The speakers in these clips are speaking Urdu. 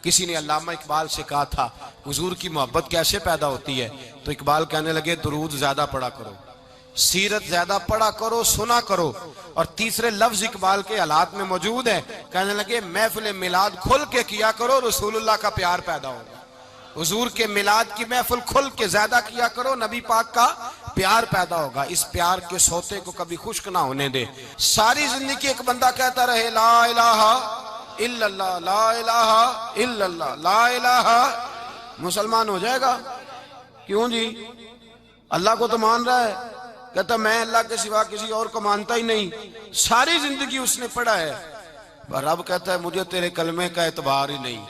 کسی نے علامہ اقبال سے کہا تھا حضور کی محبت کیسے پیدا ہوتی ہے، تو اقبال کہنے لگے درود زیادہ پڑھا کرو، سیرت زیادہ پڑھا کرو، سنا کرو. اور تیسرے لفظ اقبال کے حالات میں موجود ہے، کہنے لگے محفل میلاد کھل کے کیا کرو، رسول اللہ کا پیار پیدا ہوگا. حضور کے میلاد کی محفل کھل کے زیادہ کیا کرو، نبی پاک کا پیار پیدا ہوگا. اس پیار کے سوتے کو کبھی خشک نہ ہونے دے. ساری زندگی ایک بندہ کہتا رہے لا الہ الا اللہ، لا الہ الا اللہ، لا الہ، مسلمان ہو جائے گا. کیوں جی؟ اللہ کو تو مان رہا ہے، کہتا میں اللہ کے سوا کسی اور کو مانتا ہی نہیں. ساری زندگی اس نے پڑھا ہے، پر رب کہتا ہے مجھے تیرے کلمے کا اعتبار ہی نہیں.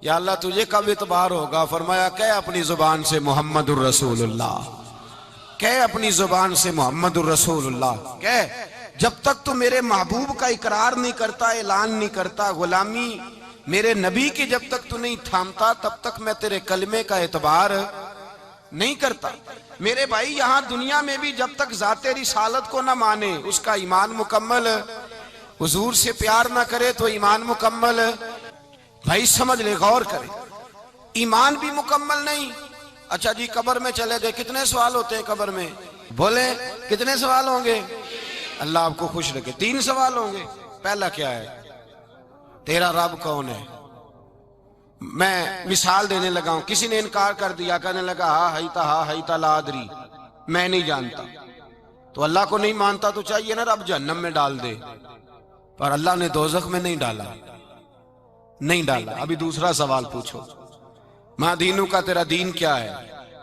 یا اللہ تجھے کب اعتبار ہوگا؟ فرمایا کہ اپنی زبان سے محمد الرسول اللہ، کہ اپنی زبان سے محمد الرسول اللہ، کہ جب تک تو میرے محبوب کا اقرار نہیں کرتا، اعلان نہیں کرتا، غلامی میرے نبی کی جب تک تو نہیں تھامتا، تب تک میں تیرے کلمے کا اعتبار نہیں کرتا. میرے بھائی یہاں دنیا میں بھی جب تک ذات رسالت کو نہ مانے، اس کا ایمان مکمل، حضور سے پیار نہ کرے تو ایمان مکمل. بھائی سمجھ لے، غور کرے، ایمان بھی مکمل نہیں. اچھا جی قبر میں چلے گئے، کتنے سوال ہوتے ہیں قبر میں؟ بولے کتنے سوال ہوں گے؟ اللہ آپ کو خوش رکھے. 3 سوال ہوں گے. پہلا کیا ہے؟ تیرا رب کون ہے؟ میں مثال دینے لگا ہوں، کسی نے انکار کر دیا، کہنے لگا ہا ہیتا لا ادری، میں نہیں جانتا. تو اللہ کو نہیں مانتا تو چاہیے نا رب جہنم میں ڈال دے، پر اللہ نے دوزخ میں نہیں ڈالا، نہیں ڈالا. ابھی دوسرا سوال پوچھو، ماں دینوں کا تیرا دین کیا ہے؟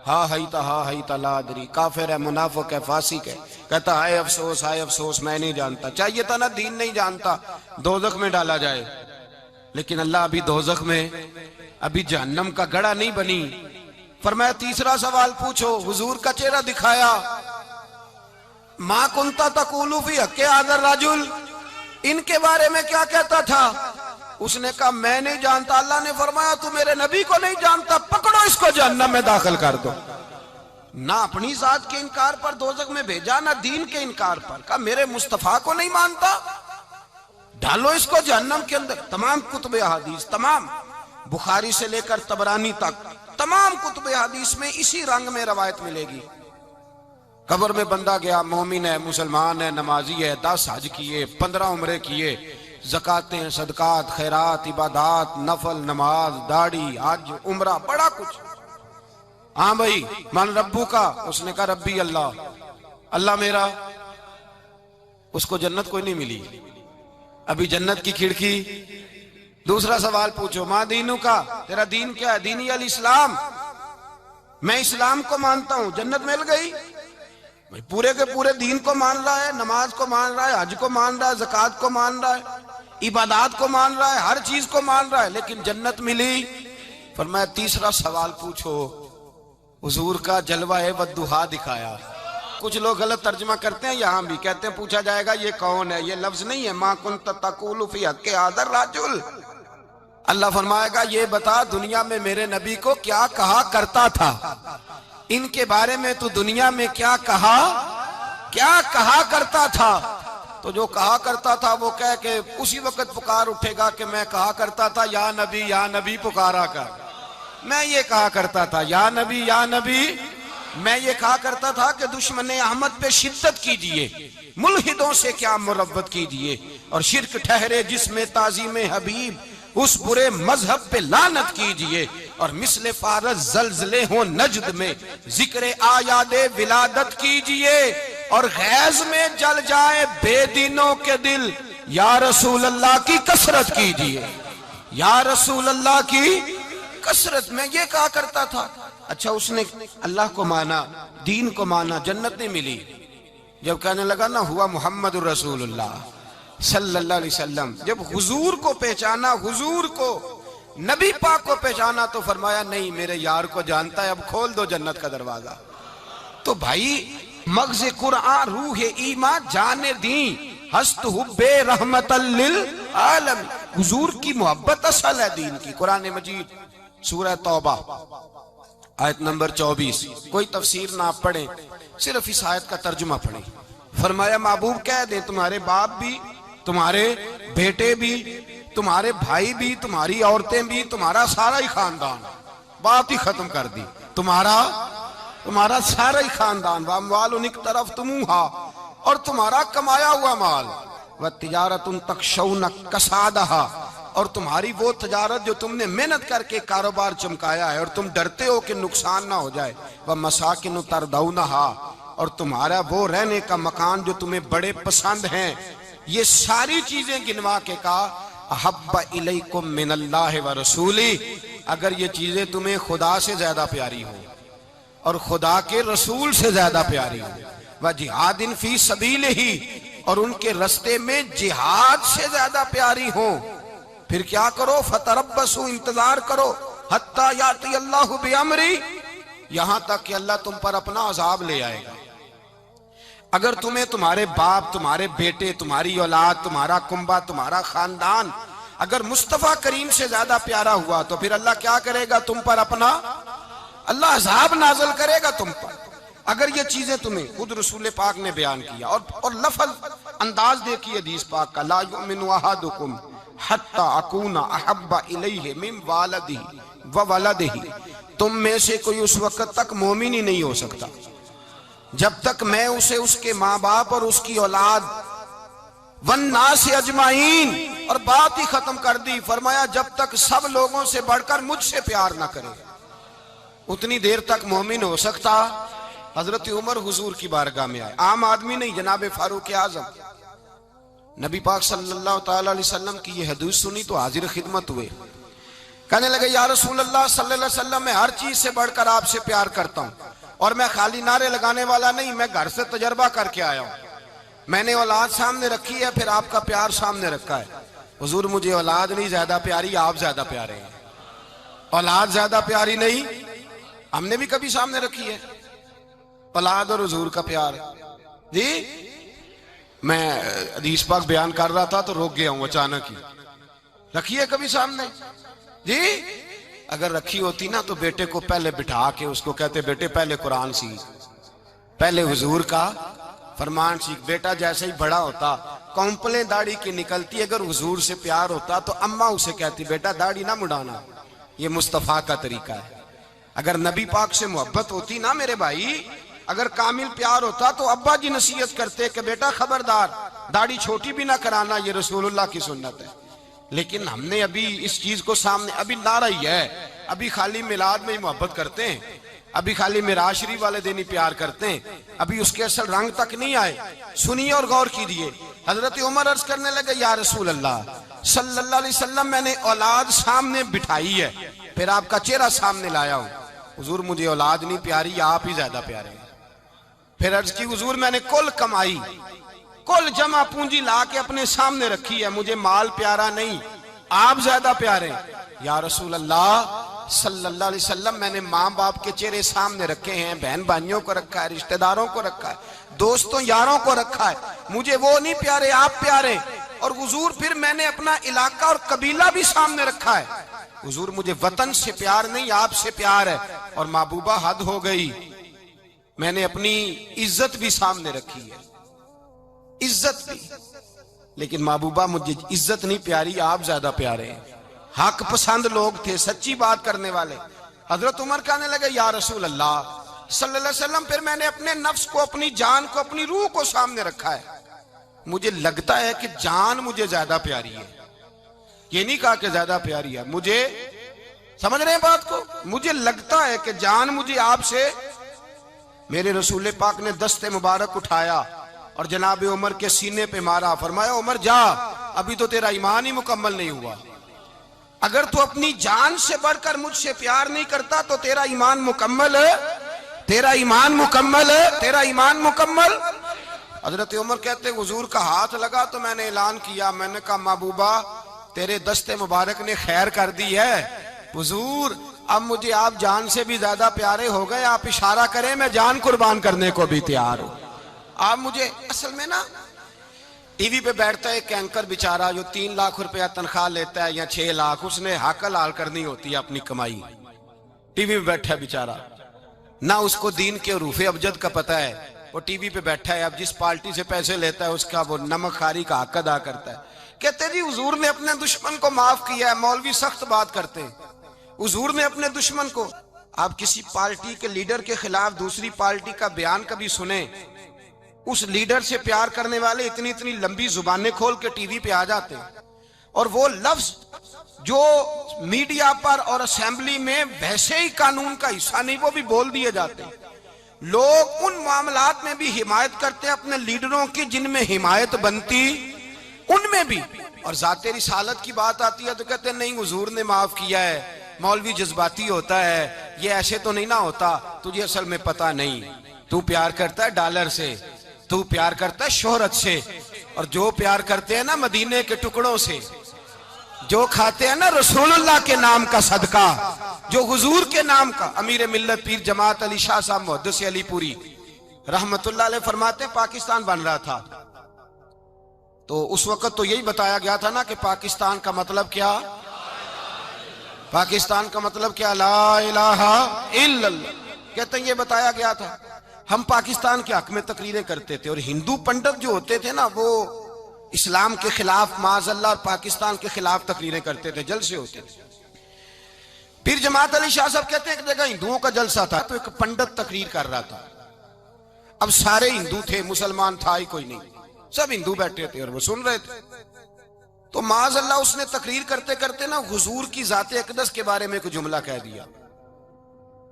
ہا ہیتا لا ادری. کافر ہے، منافق ہے، فاسق ہے، کہتا ہائے افسوس میں نہیں جانتا. چاہیے تھا نا دین نہیں جانتا دوزخ میں ڈالا جائے. لیکن اللہ ابھی دوزخ میں، ابھی جہنم کا گڑھا نہیں بنی. فرمایا تیسرا سوال پوچھو، حضور کا چہرہ دکھایا، ما کنتا تقول فی حق ھذا الرجل، ان کے بارے میں کیا کہتا تھا؟ اس نے کہا میں نہیں جانتا. اللہ نے فرمایا تو میرے نبی کو نہیں جانتا، پکڑو اس کو جہنم میں داخل کر دو. نہ اپنی ذات کے انکار پر دوزخ میں بھیجا، نہ دین کے انکار پر. کہا میرے مصطفیٰ کو نہیں مانتا، ڈالو اس کو جہنم کے اندر. تمام کتب حدیث، تمام بخاری سے لے کر طبرانی تک، تمام کتب حدیث میں اسی رنگ میں روایت ملے گی. قبر میں بندہ گیا، مومن ہے، مسلمان ہے، نمازی ہے، 10 حج کیے، 15 عمرے کیے، زکاتیں، صدقات، خیرات، عبادات، نفل، نماز، داڑھی، حج، عمرہ، بڑا کچھ. ہاں بھائی من ربو کا؟ اس نے کہا ربی اللہ، اللہ میرا. اس کو جنت کوئی نہیں ملی، ابھی جنت کی کھڑکی. دوسرا سوال پوچھو، ماں دینوں کا تیرا دین کیا ہے؟ دینی الاسلام، میں اسلام کو مانتا ہوں. جنت مل گئی. پورے کے پورے دین کو مان رہا ہے، نماز کو مان رہا ہے، حج کو مان رہا ہے، زکوٰۃ کو مان رہا ہے، عبادات کو مان رہا ہے، ہر چیز کو مان رہا ہے، لیکن جنت ملی. فرمایا تیسرا سوال پوچھو، حضور کا جلوہ والضحیٰ دکھایا. کچھ لوگ غلط ترجمہ کرتے ہیں، یہاں بھی کہتے ہیں پوچھا جائے گا یہ کون ہے. یہ لفظ نہیں ہے ما کنت تقول فی حق ھذا الرجل. اللہ فرمائے گا یہ بتا دنیا میں میرے نبی کو کیا کہا کرتا تھا، ان کے بارے میں تو دنیا میں کیا کہا کرتا تھا. تو جو کہا کرتا تھا وہ کہہ کے اسی وقت پکار اٹھے گا کہ میں کہا کرتا تھا یا نبی پکارا کر. میں یہ کہا کرتا تھا یا نبی. میں یہ کہا کرتا تھا کہ دشمن احمد پہ شدت کیجئے، ملحدوں سے کیا مربت کیجئے، اور شرک ٹھہرے جس میں تعظیم حبیب، اس برے مذہب پہ لعنت کیجئے، اور مثل فارس زلزلے ہوں نجد میں ذکر آیاد ولادت کیجئے، اور غیظ میں جل جائے بے دینوں کے دل، یا رسول اللہ کی کثرت کیجئے، یا رسول اللہ کی کثرت. میں یہ کہا کرتا تھا. اچھا اس نے اللہ کو مانا، دین کو مانا، جنت نہیں ملی. جب کہنے لگا نا ہوا محمد الرسول اللہ صلی اللہ علیہ وسلم، جب حضور کو پہچانا، حضور کو، نبی پاک کو پہچانا، تو فرمایا نہیں میرے یار کو جانتا ہے، اب کھول دو جنت کا دروازہ. تو بھائی مغز قرآن روح ایمان جان دین ہست حب رحمت للعالم. حضور کی محبت اصل ہے دین کی. قرآن مجید سورہ توبہ آیت نمبر 24. کوئی تفسیر نہ آپ پڑھیں، صرف اس آیت کا ترجمہ پڑھیں. فرمایا محبوب کہہ دیں تمہارے باپ بھی، تمہارے بیٹے بھی، تمہارے بھائی بھی، تمہاری عورتیں بھی، تمہارا سارا ہی خاندان، بات ہی ختم کر دی، تمہارا سارا ہی خاندان، واموال انک طرف تمہا، اور تمہارا کمایا ہوا مال، وَتِجَارَةٌ تَخْشَوْنَ كَسَادَهَا، اور تمہاری وہ تجارت جو تم نے محنت کر کے کاروبار چمکایا ہے اور تم ڈرتے ہو کہ نقصان نہ ہو جائے، وَمَسَاكِنُ تَرْضَوْنَهَا، اور تمہارا وہ رہنے کا مکان جو تمہیں بڑے پسند ہیں، یہ ساری چیزیں گنوا کے کہا احب الیکم من اللہ ورسولی، اگر یہ چیزیں تمہیں خدا سے زیادہ پیاری ہوں اور خدا کے رسول سے زیادہ پیاری ہوں، وجہاد فی سبیلہ، اور ان کے رستے میں جہاد سے زیادہ پیاری ہوں، پھر کیا کرو؟ فتربصوا، انتظار کرو، حتی یاتی اللہ بامری، یہاں تک کہ اللہ تم پر اپنا عذاب لے آئے گا۔ اگر تمہیں تمہارے باپ، تمہارے بیٹے، تمہاری اولاد، تمہارا کنبہ، تمہارا خاندان اگر مصطفیٰ کریم سے زیادہ پیارا ہوا تو پھر اللہ کیا کرے گا تم پر؟ اپنا اللہ عذاب نازل کرے گا تم پر۔ اگر یہ چیزیں تمہیں، خود رسول پاک نے بیان کیا، اور لفظ انداز دیکھیے حدیث پاک کا، لا یؤمن احدکم حتی اکون احب الیہ من والدہ وولدہ، تم میں سے کوئی اس وقت تک مومن ہی نہیں ہو سکتا جب تک میں اسے اس کے ماں باپ اور اس کی اولاد والناس اجمعین، اور بات ہی ختم کر دی، فرمایا جب تک سب لوگوں سے بڑھ کر مجھ سے پیار نہ کرے اتنی دیر تک مومن ہو سکتا۔ حضرت عمر حضور کی بارگاہ میں آئے، عام آدمی نہیں، جناب فاروق اعظم، نبی پاک صلی اللہ تعالی علیہ وسلم کی یہ حدیث سنی تو حاضر خدمت ہوئے، کہنے لگے یا رسول اللہ صلی اللہ علیہ وسلم، میں ہر چیز سے بڑھ کر آپ سے پیار کرتا ہوں، اور میں خالی نعرے لگانے والا نہیں، میں گھر سے تجربہ کر کے آیا ہوں، میں نے اولاد سامنے رکھی ہے، پھر آپ کا پیار سامنے رکھا ہے، حضور مجھے اولاد نہیں زیادہ پیاری، آپ زیادہ پیارے ہیں، اولاد زیادہ پیاری نہیں، ہم نے بھی کبھی سامنے رکھی ہے اولاد اور حضور کا پیار؟ جی میں حدیث پاک بیان کر رہا تھا تو روک گیا ہوں اچانک ہی، رکھی ہے کبھی سامنے؟ جی اگر رکھی ہوتی نا تو بیٹے کو پہلے بٹھا کے اس کو کہتے بیٹے پہلے قرآن سیکھ، پہلے حضور کا فرمان سیکھ۔ بیٹا جیسے ہی بڑا ہوتا کونپلیں داڑھی کی نکلتی، اگر حضور سے پیار ہوتا تو اماں اسے کہتی بیٹا داڑھی نہ مڈانا، یہ مصطفیٰ کا طریقہ ہے۔ اگر نبی پاک سے محبت ہوتی نا میرے بھائی، اگر کامل پیار ہوتا تو ابا جی نصیحت کرتے کہ بیٹا خبردار داڑھی چھوٹی بھی نہ کرانا، یہ رسول اللہ کی سنت ہے۔ لیکن ہم نے ابھی اس چیز کو سامنے، ابھی نعرہ ہی ہے، ابھی خالی میلاد میں ہی محبت کرتے ہیں، ابھی خالی معراج شریف والے دن ہی پیار کرتے ہیں، ابھی اس کے اصل رنگ تک نہیں آئے۔ سنیے اور غور کیجیے، حضرت عمر عرض کرنے لگے یا رسول اللہ صلی اللہ علیہ وسلم، میں نے اولاد سامنے بٹھائی ہے، پھر آپ کا چہرہ سامنے لایا ہوں، حضور مجھے اولاد نہیں پیاری، آپ ہی زیادہ پیارے ہیں۔ پھر عرض کی حضور میں نے کل کمائی، کل جمع پونجی لا کے اپنے سامنے رکھی ہے، مجھے مال پیارا نہیں، آپ زیادہ پیارے ہیں۔ یا رسول اللہ صلی اللہ علیہ وسلم، میں نے ماں باپ کے چہرے سامنے رکھے ہیں، بہن بھائیوں کو رکھا ہے، رشتہ داروں کو رکھا ہے، دوستوں یاروں کو رکھا ہے، مجھے وہ نہیں پیارے، آپ پیارے۔ اور حضور پھر میں نے اپنا علاقہ اور قبیلہ بھی سامنے رکھا ہے، حضور مجھے وطن سے پیار نہیں، آپ سے پیار ہے۔ اور محبوبہ حد ہو گئی، میں نے اپنی عزت بھی سامنے رکھی ہے، عزت بھی، لیکن محبوبہ مجھے عزت نہیں پیاری، آپ زیادہ پیارے ہیں۔ حق پسند لوگ تھے، سچی بات کرنے والے۔ حضرت عمر کہنے لگے یا رسول اللہ صلی اللہ علیہ وسلم، پھر میں نے اپنے نفس کو، اپنی جان کو، اپنی روح کو سامنے رکھا ہے، مجھے لگتا ہے کہ جان مجھے زیادہ پیاری ہے، یہ نہیں کہا کہ زیادہ پیاری ہے، مجھے، سمجھ رہے ہیں بات کو، مجھے لگتا ہے کہ جان مجھے آپ سے۔ میرے رسول پاک نے دست مبارک اٹھایا اور جناب عمر کے سینے پہ مارا، فرمایا عمر جا، ابھی تو تیرا ایمان ہی مکمل نہیں ہوا، اگر تو اپنی جان سے بڑھ کر مجھ سے پیار نہیں کرتا تو تیرا ایمان مکمل ہے، تیرا ایمان مکمل ہے، تیرا ایمان مکمل۔ حضرت عمر کہتے حضور کا ہاتھ لگا تو میں نے اعلان کیا، میں نے کہا محبوبہ تیرے دست مبارک نے خیر کر دی ہے، حضور اب مجھے آپ جان سے بھی زیادہ پیارے ہو گئے، آپ اشارہ کریں میں جان قربان کرنے کو بھی تیار ہوں۔ آپ مجھے، اصل میں نا ٹی وی پہ بیٹھتا ہے ایک اینکر بیچارہ جو 3 لاکھ روپیہ تنخواہ لیتا ہے یا 6 لاکھ، اس نے حق حلال کرنی ہوتی ہے اپنی کمائی، ٹی وی پہ بیٹھا ہے بیچارہ، نہ اس کو دین کے حروف ابجد کا پتہ ہے، وہ ٹی وی پہ بیٹھا ہے، اب جس پارٹی سے پیسے لیتا ہے اس کا وہ نمک خاری کا حق ادا کرتا ہے، کہتے جی حضور نے اپنے دشمن کو معاف کیا ہے. مولوی سخت بات کرتے ہیں. حضور نے اپنے دشمن کو. آپ کسی پارٹی کے لیڈر کے خلاف دوسری پارٹی کا بیان کبھی سنیں, اس لیڈر سے پیار کرنے والے اتنی اتنی لمبی زبانیں کھول کے ٹی وی پہ آ جاتے ہیں, اور وہ لفظ جو میڈیا پر اور اسمبلی میں ویسے ہی قانون کا حصہ نہیں وہ بھی بول دیے جاتے ہیں. لوگ ان معاملات میں بھی حمایت کرتے ہیں اپنے لیڈروں کی جن میں حمایت بنتی ان میں بھی, اور ذات رسالت کی بات آتی ہے تو کہتے ہیں نہیں حضور نے معاف کیا ہے, مولوی جذباتی ہوتا ہے, یہ ایسے تو نہیں نہ ہوتا, تجھے اصل میں پتہ نہیں, تو پیار کرتا ہے ڈالر سے, تو پیار کرتا ہے شہرت سے, اور جو پیار کرتے ہیں نا مدینے کے ٹکڑوں سے, جو کھاتے ہیں نا رسول اللہ کے نام کا صدقہ, جو حضور کے نام کا. امیر ملت پیر جماعت علی شاہ صاحب محدث علی پوری رحمت اللہ علیہ فرماتے ہیں پاکستان بن رہا تھا تو اس وقت تو یہی بتایا گیا تھا نا کہ پاکستان کا مطلب کیا, پاکستان کا مطلب کیا, لا الہ الا اللہ. کہتے ہیں یہ بتایا گیا تھا. ہم پاکستان کے حق میں تقریریں کرتے تھے, اور ہندو پنڈت جو ہوتے تھے نا وہ اسلام کے خلاف معاذ اللہ اور پاکستان کے خلاف تقریریں کرتے تھے, جلسے ہوتے تھے. پیر جماعت علی شاہ صاحب کہتے ہیں ایک جگہ ہندوؤں کا جلسہ تھا تو ایک پنڈت تقریر کر رہا تھا. اب سارے ہندو تھے, مسلمان تھا ہی کوئی نہیں, سب ہندو بیٹھے تھے اور وہ سن رہے تھے. تو معاذ اللہ اس نے تقریر کرتے کرتے نا حضور کی ذات اقدس کے بارے میں کوئی جملہ کہہ دیا,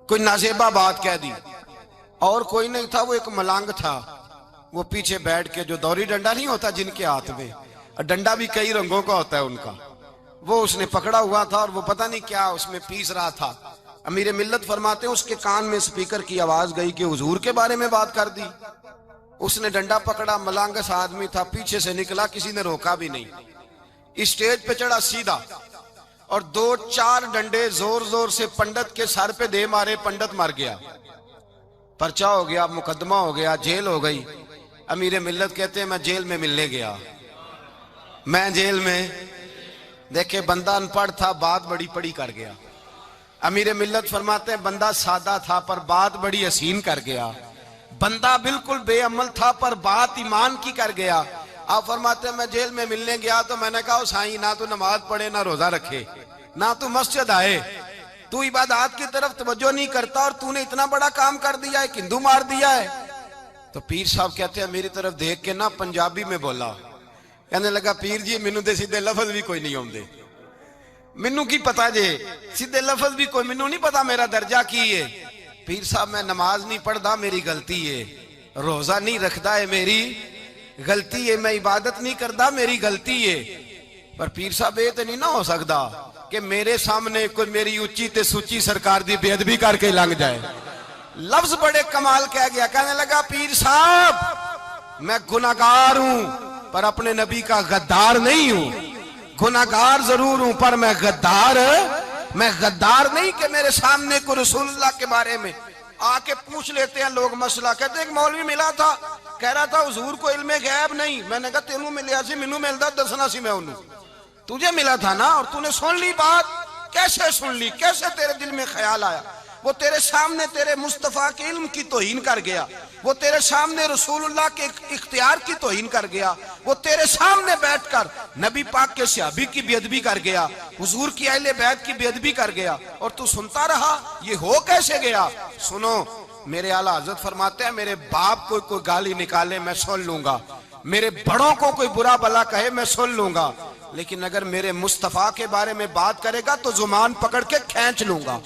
کوئی نازیبہ بات کہہ دی. اور کوئی نہیں تھا, وہ ایک ملانگ تھا, وہ پیچھے بیٹھ کے, جو دوری ڈنڈا نہیں ہوتا جن کے ہاتھ میں, ڈنڈا بھی کئی رنگوں کا ہوتا ہے ان کا, وہ اس نے پکڑا ہوا تھا اور وہ پتہ نہیں کیا اس میں پیس رہا تھا. امیر ملت فرماتے ہیں اس کے کان میں سپیکر کی آواز گئی کہ حضور کے بارے میں بات کر دی. اس نے ڈنڈا پکڑا, ملانگس آدمی تھا, پیچھے سے نکلا, کسی نے روکا بھی نہیں, اسٹیج پہ چڑھا سیدھا, اور 2-4 ڈنڈے زور زور سے پنڈت کے سر پہ دے مارے. پنڈت مر گیا, پرچہ ہو گیا, مقدمہ ہو گیا, جیل ہو گئی. امیر ملت کہتے ہیں میں جیل میں ملنے گیا, میں جیل میں, دیکھے بندہ ان پڑھ تھا, بات بڑی پڑی کر گیا. امیر ملت فرماتے ہیں بندہ سادہ تھا پر بات بڑی حسین کر گیا, بندہ بالکل بے عمل تھا پر بات ایمان کی کر گیا. آپ فرماتے ہیں میں جیل میں ملنے گیا تو میں نے کہا سائیں نہ تو نماز پڑھے, نہ روزہ رکھے, نہ تو مسجد آئے, تو عبادات کی طرف توجہ نہیں کرتا, اور تو نے اتنا بڑا کام کر دیا ہے, ہندو مار دیا ہے. تو پیر صاحب کہتے ہیں میری طرف دیکھ کے نا پنجابی میں بولا, کہنے لگا پیر جی مینوں دے سیدھے لفظ بھی کوئی نہیں ہوندے, مینوں کی پتا جے سیدھے لفظ بھی کوئی, مینوں نہیں پتا میرا درجہ کی ہے. پیر صاحب میں نماز نہیں پڑھدا میری غلطی ہے, روزہ نہیں رکھدا ہے میری غلطی ہے, میں عبادت نہیں کردا میری غلطی ہے. پر پیر صاحب یہ تو نہیں نہ ہو سکدا کہ میرے سامنے کوئی میری اچھی تے سچی سرکار دی بے ادبی کر کے لنگ جائے. لفظ بڑے کمال کہہ گیا, کہنے لگا پیر صاحب میں گناہگار ہوں پر اپنے نبی کا غدار نہیں ہوں, گناہگار ضرور ہوں پر میں غدار نہیں کہ میرے سامنے کو رسول اللہ کے بارے میں آ کے پوچھ لیتے ہیں لوگ مسئلہ. کہتے ہیں ایک مولوی ملا تھا, کہہ رہا تھا حضور کو علم غیب نہیں. میں نے کہا تینوں ملیا سی, مینوں ملدا دسنا سی میں انہوں, تجھے ملا تھا نا اور تو نے سن لی بات. کیسے سن لی, کیسے تیرے دل میں خیال آیا؟ وہ تیرے سامنے تیرے مصطفیٰ کے علم کی توہین کر گیا, وہ تیرے سامنے رسول اللہ کے اختیار کی توہین کر گیا, وہ تیرے سامنے بیٹھ کر نبی پاک کے صحابی کی بے ادبی کر گیا, حضور کی اہل بیت کی بے ادبی کر گیا, اور تو سنتا رہا. یہ ہو کیسے گیا؟ سنو, میرے اعلیٰ حضرت فرماتے ہیں میرے باپ کو کوئی گالی نکالے میں سن لوں گا, میرے بڑوں کو کوئی برا بلا کہے میں سن لوں گا, لیکن اگر میرے مصطفیٰ کے بارے میں بات کرے گا تو زبان پکڑ کے کھینچ لوں گا,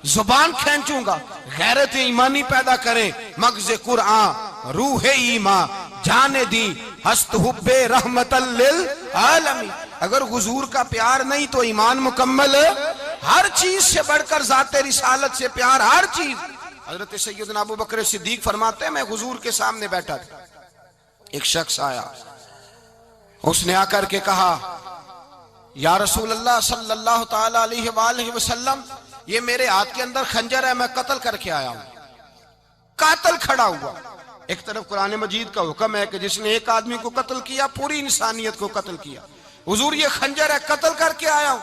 زبان کھینچوں گا. غیرت ایمانی پیدا کریں, مغز قرآن روح ایمان جانے دی ہست حب رحمت للعالمین. اگر حضور کا پیار نہیں تو ایمان مکمل, ہر چیز سے بڑھ کر ذات رسالت سے پیار, ہر چیز. حضرت سیدنا ابو بکر صدیق فرماتے ہیں میں حضور کے سامنے بیٹھا تھا, ایک شخص آیا, اس نے آ کر کے کہا یا رسول اللہ صلی اللہ تعالی علیہ وآلہ وسلم, یہ میرے ہاتھ کے اندر خنجر ہے, میں قتل کر کے آیا ہوں. قاتل کھڑا ہوا. ایک طرف قرآن مجید کا حکم ہے کہ جس نے ایک آدمی کو قتل کیا پوری انسانیت کو قتل کیا. حضور یہ خنجر ہے, قتل کر کے آیا ہوں.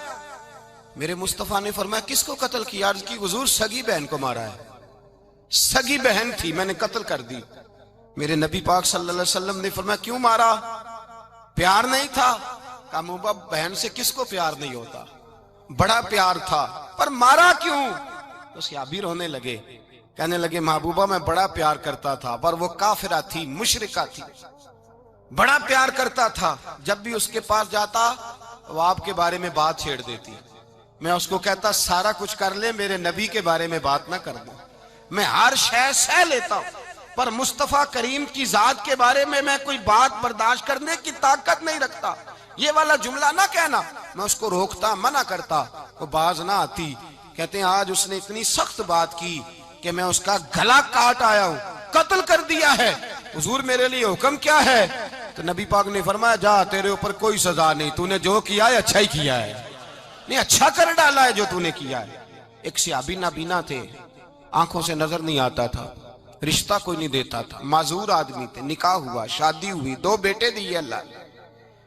میرے مصطفیٰ نے فرمایا کس کو قتل کیا؟ عرض کی حضور سگی بہن کو مارا ہے, سگی بہن تھی میں نے قتل کر دی. میرے نبی پاک صلی اللہ علیہ وسلم نے فرمایا کیوں مارا؟ پیار نہیں تھا؟ کہا محبوبہ بہن سے کس کو پیار نہیں ہوتا، بڑا پیار تھا، پر مارا کیوں؟ تو صحابی رونے لگے، کہنے لگے محبوبہ میں بڑا پیار کرتا تھا، پر وہ کافرہ تھی، مشرکہ تھی، بڑا پیار کرتا تھا، جب بھی اس کے پاس جاتا وہ آپ کے بارے میں بات چھیڑ دیتی، میں اس کو کہتا سارا کچھ کر لے میرے نبی کے بارے میں بات نہ کر دوں، میں ہر شے سہ لیتا ہوں، پر مصطفیٰ کریم کی ذات کے بارے میں کوئی بات برداشت کرنے کی طاقت نہیں رکھتا، یہ والا جملہ نہ کہنا۔ میں اس کو روکتا، منع کرتا، وہ باز نہ آتی۔ کہتے ہیں آج اس نے اتنی سخت بات کی کہ میں اس کا گلا کاٹ آیا ہوں، قتل کر دیا ہے، حضور میرے لیے حکم کیا ہے؟ تو نبی پاک نے فرمایا جا، تیرے اوپر کوئی سزا نہیں، تو نے جو کیا ہے اچھا ہی کیا ہے، نہیں اچھا کر ڈالا ہے جو تو نے کیا ہے۔ ایک صحابی نابینا تھے، آنکھوں سے نظر نہیں آتا تھا، رشتہ کوئی نہیں دیتا تھا، معذور آدمی تھے، نکاح ہوا، شادی ہوئی، 2 بیٹے دیے اللہ نے،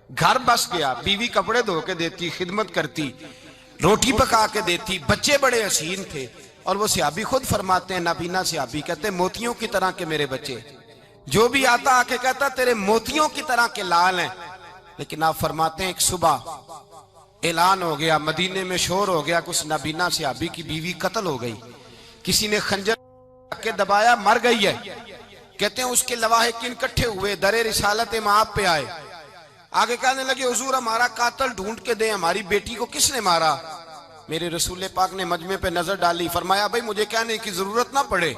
گھر بس گیا، بیوی کپڑے دھو کے دیتی، خدمت کرتی، روٹی پکا کے دیتی، بچے بڑے حسین تھے، اور وہ صحابی خود فرماتے ہیں، نابینا صحابی کہتے ہیں موتیوں کی طرح کے میرے بچے، جو بھی آتا آ کے کہتا تیرے موتیوں کی طرح کے لال ہیں۔ لیکن آپ فرماتے ہیں ایک صبح اعلان ہو گیا، مدینے میں شور ہو گیا کہ اس نابینا صحابی کی بیوی قتل ہو گئی، کسی نے خنجر کے دبایا، مر گئی ہے۔ کہتے ہیں اس کے لواحقین اکٹھے ہوئے، در رسالت امام پہ آئے، آگے کہنے لگے حضور ہمارا قاتل ڈھونڈ کے دیں، ہماری بیٹی کو کس نے مارا؟ میرے رسول پاک نے مجمع پہ نظر ڈالی، فرمایا بھائی مجھے کہنے کی ضرورت نہ پڑے،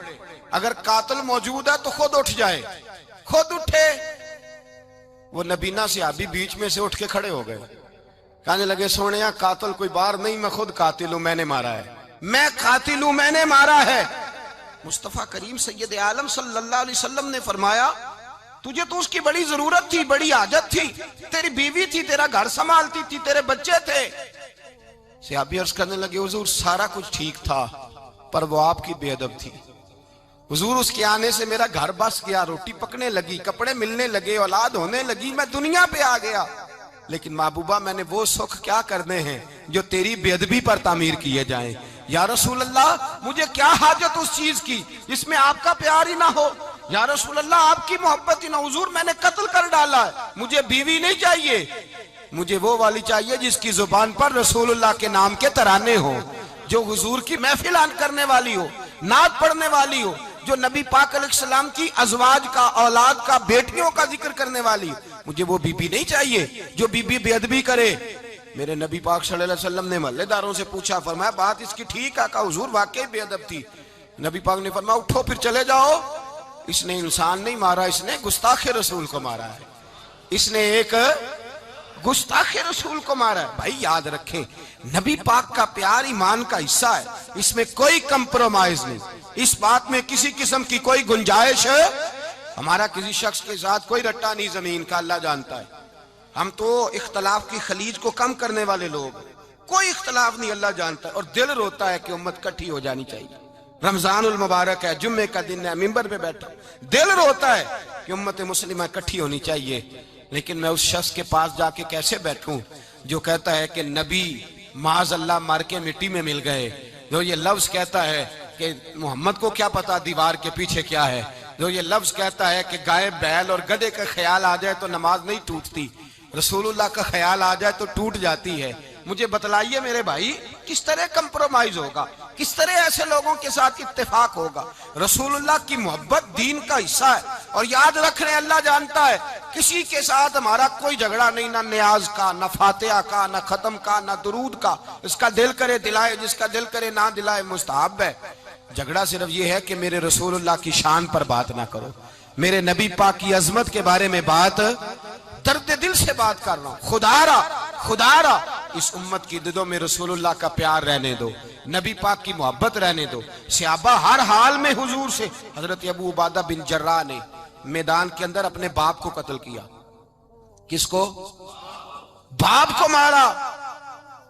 اگر قاتل موجود ہے تو خود اٹھ جائے۔ خود اٹھے، وہ نبینا صحابی بیچ میں سے اٹھ کے کھڑے ہو گئے، کہنے لگے سونیا قاتل کوئی بار نہیں، میں خود قاتل ہوں، میں نے مارا ہے، میں قاتل ہوں، میں نے مارا ہے۔ مصطفیٰ کریم سید عالم صلی اللہ علیہ وسلم نے فرمایا تجھے تو اس کی بڑی ضرورت تھی، بڑی حاجت تھی، تیری بیوی تھی، تیرا گھر سنبھالتی تھی، تیرے بچے تھے۔ صحابی عرض کرنے لگے حضور سارا کچھ ٹھیک تھا، پر وہ آپ کی بے ادب تھی، حضور اس کے آنے سے میرا گھر بس گیا، روٹی پکنے لگی، کپڑے ملنے لگے، اولاد ہونے لگی، میں دنیا پہ آ گیا، لیکن محبوبہ میں نے وہ سکھ کیا کرنے ہیں جو تیری بے ادبی پر تعمیر کیے جائیں۔ یا رسول اللہ مجھے کیا حاجت اس چیز کی جس میں آپ کا پیار ہی نہ ہو، یا رسول اللہ آپ کی محبت ہی نہ، حضور میں نے قتل کر ڈالا ہے، مجھے بیوی نہیں چاہیے، مجھے وہ والی چاہیے جس کی زبان پر رسول اللہ کے نام کے ترانے ہو، جو حضور کی محفل آن کرنے والی ہو، نعت پڑھنے والی ہو، جو نبی پاک علیہ السلام کی ازواج کا، اولاد کا، بیٹیوں کا ذکر کرنے والی، مجھے وہ بی بی نہیں چاہیے جو بی بی بے ادبی کرے۔ میرے نبی پاک صلی اللہ علیہ وسلم نے محلے داروں سے پوچھا، فرمایا بات اس کی ٹھیک ہے؟ کہا حضور واقعی بے ادب تھی۔ نبی پاک نے فرمایا اٹھو پھر چلے جاؤ، اس نے انسان نہیں مارا، اس نے گستاخ رسول کو مارا ہے، اس نے ایک گستاخ رسول کو مارا ہے۔ بھائی یاد رکھیں نبی پاک کا پیار ایمان کا حصہ ہے، اس میں کوئی کمپرومائز نہیں، اس بات میں کسی قسم کی کوئی گنجائش ہے؟ ہمارا کسی شخص کے ساتھ کوئی رٹا نہیں زمین کا، اللہ جانتا ہے، ہم تو اختلاف کی خلیج کو کم کرنے والے لوگ، کوئی اختلاف نہیں، اللہ جانتا ہے، اور دل روتا ہے کہ امت کٹھی ہو جانی چاہیے۔ رمضان المبارک ہے، جمعے کا دن ہے، منبر پہ بیٹھا، دل روتا ہے کہ امت مسلمہ کٹھی ہونی چاہیے، لیکن میں اس شخص کے پاس جا کے کیسے بیٹھوں جو کہتا ہے کہ نبی معاذ اللہ مار کے مٹی میں مل گئے، جو یہ لفظ کہتا ہے کہ محمد کو کیا پتا دیوار کے پیچھے کیا ہے، جو یہ لفظ کہتا ہے کہ گائے بیل اور گدھے کا خیال آ جائے تو نماز نہیں ٹوٹتی، رسول اللہ کا خیال آ جائے تو ٹوٹ جاتی ہے۔ مجھے بتلائیے میرے بھائی کس طرح کمپرومائز ہوگا، کس طرح ایسے لوگوں کے ساتھ اتفاق ہوگا؟ رسول اللہ کی محبت دین کا حصہ ہے، اور یاد رکھ رہے اللہ جانتا ہے کسی کے ساتھ ہمارا کوئی جھگڑا نہیں، نہ نیاز کا، نہ فاتحہ کا، نہ ختم کا، نہ درود کا، اس کا دل کرے دلائے، جس کا دل کرے نہ دلائے، مستحب ہے۔ جھگڑا صرف یہ ہے کہ میرے رسول اللہ کی شان پر بات نہ کرو، میرے نبی پاک کی عظمت کے بارے میں بات، درد دل سے بات کر رہا ہوں، خدا را اس امت کی دلوں میں رسول اللہ کا پیار رہنے دو، نبی پاک کی محبت رہنے دو۔ صحابہ ہر حال میں حضور سے، حضرت ابو عبادہ بن جراح نے میدان کے اندر اپنے باپ کو قتل کیا، کس کو؟ باپ کو مارا۔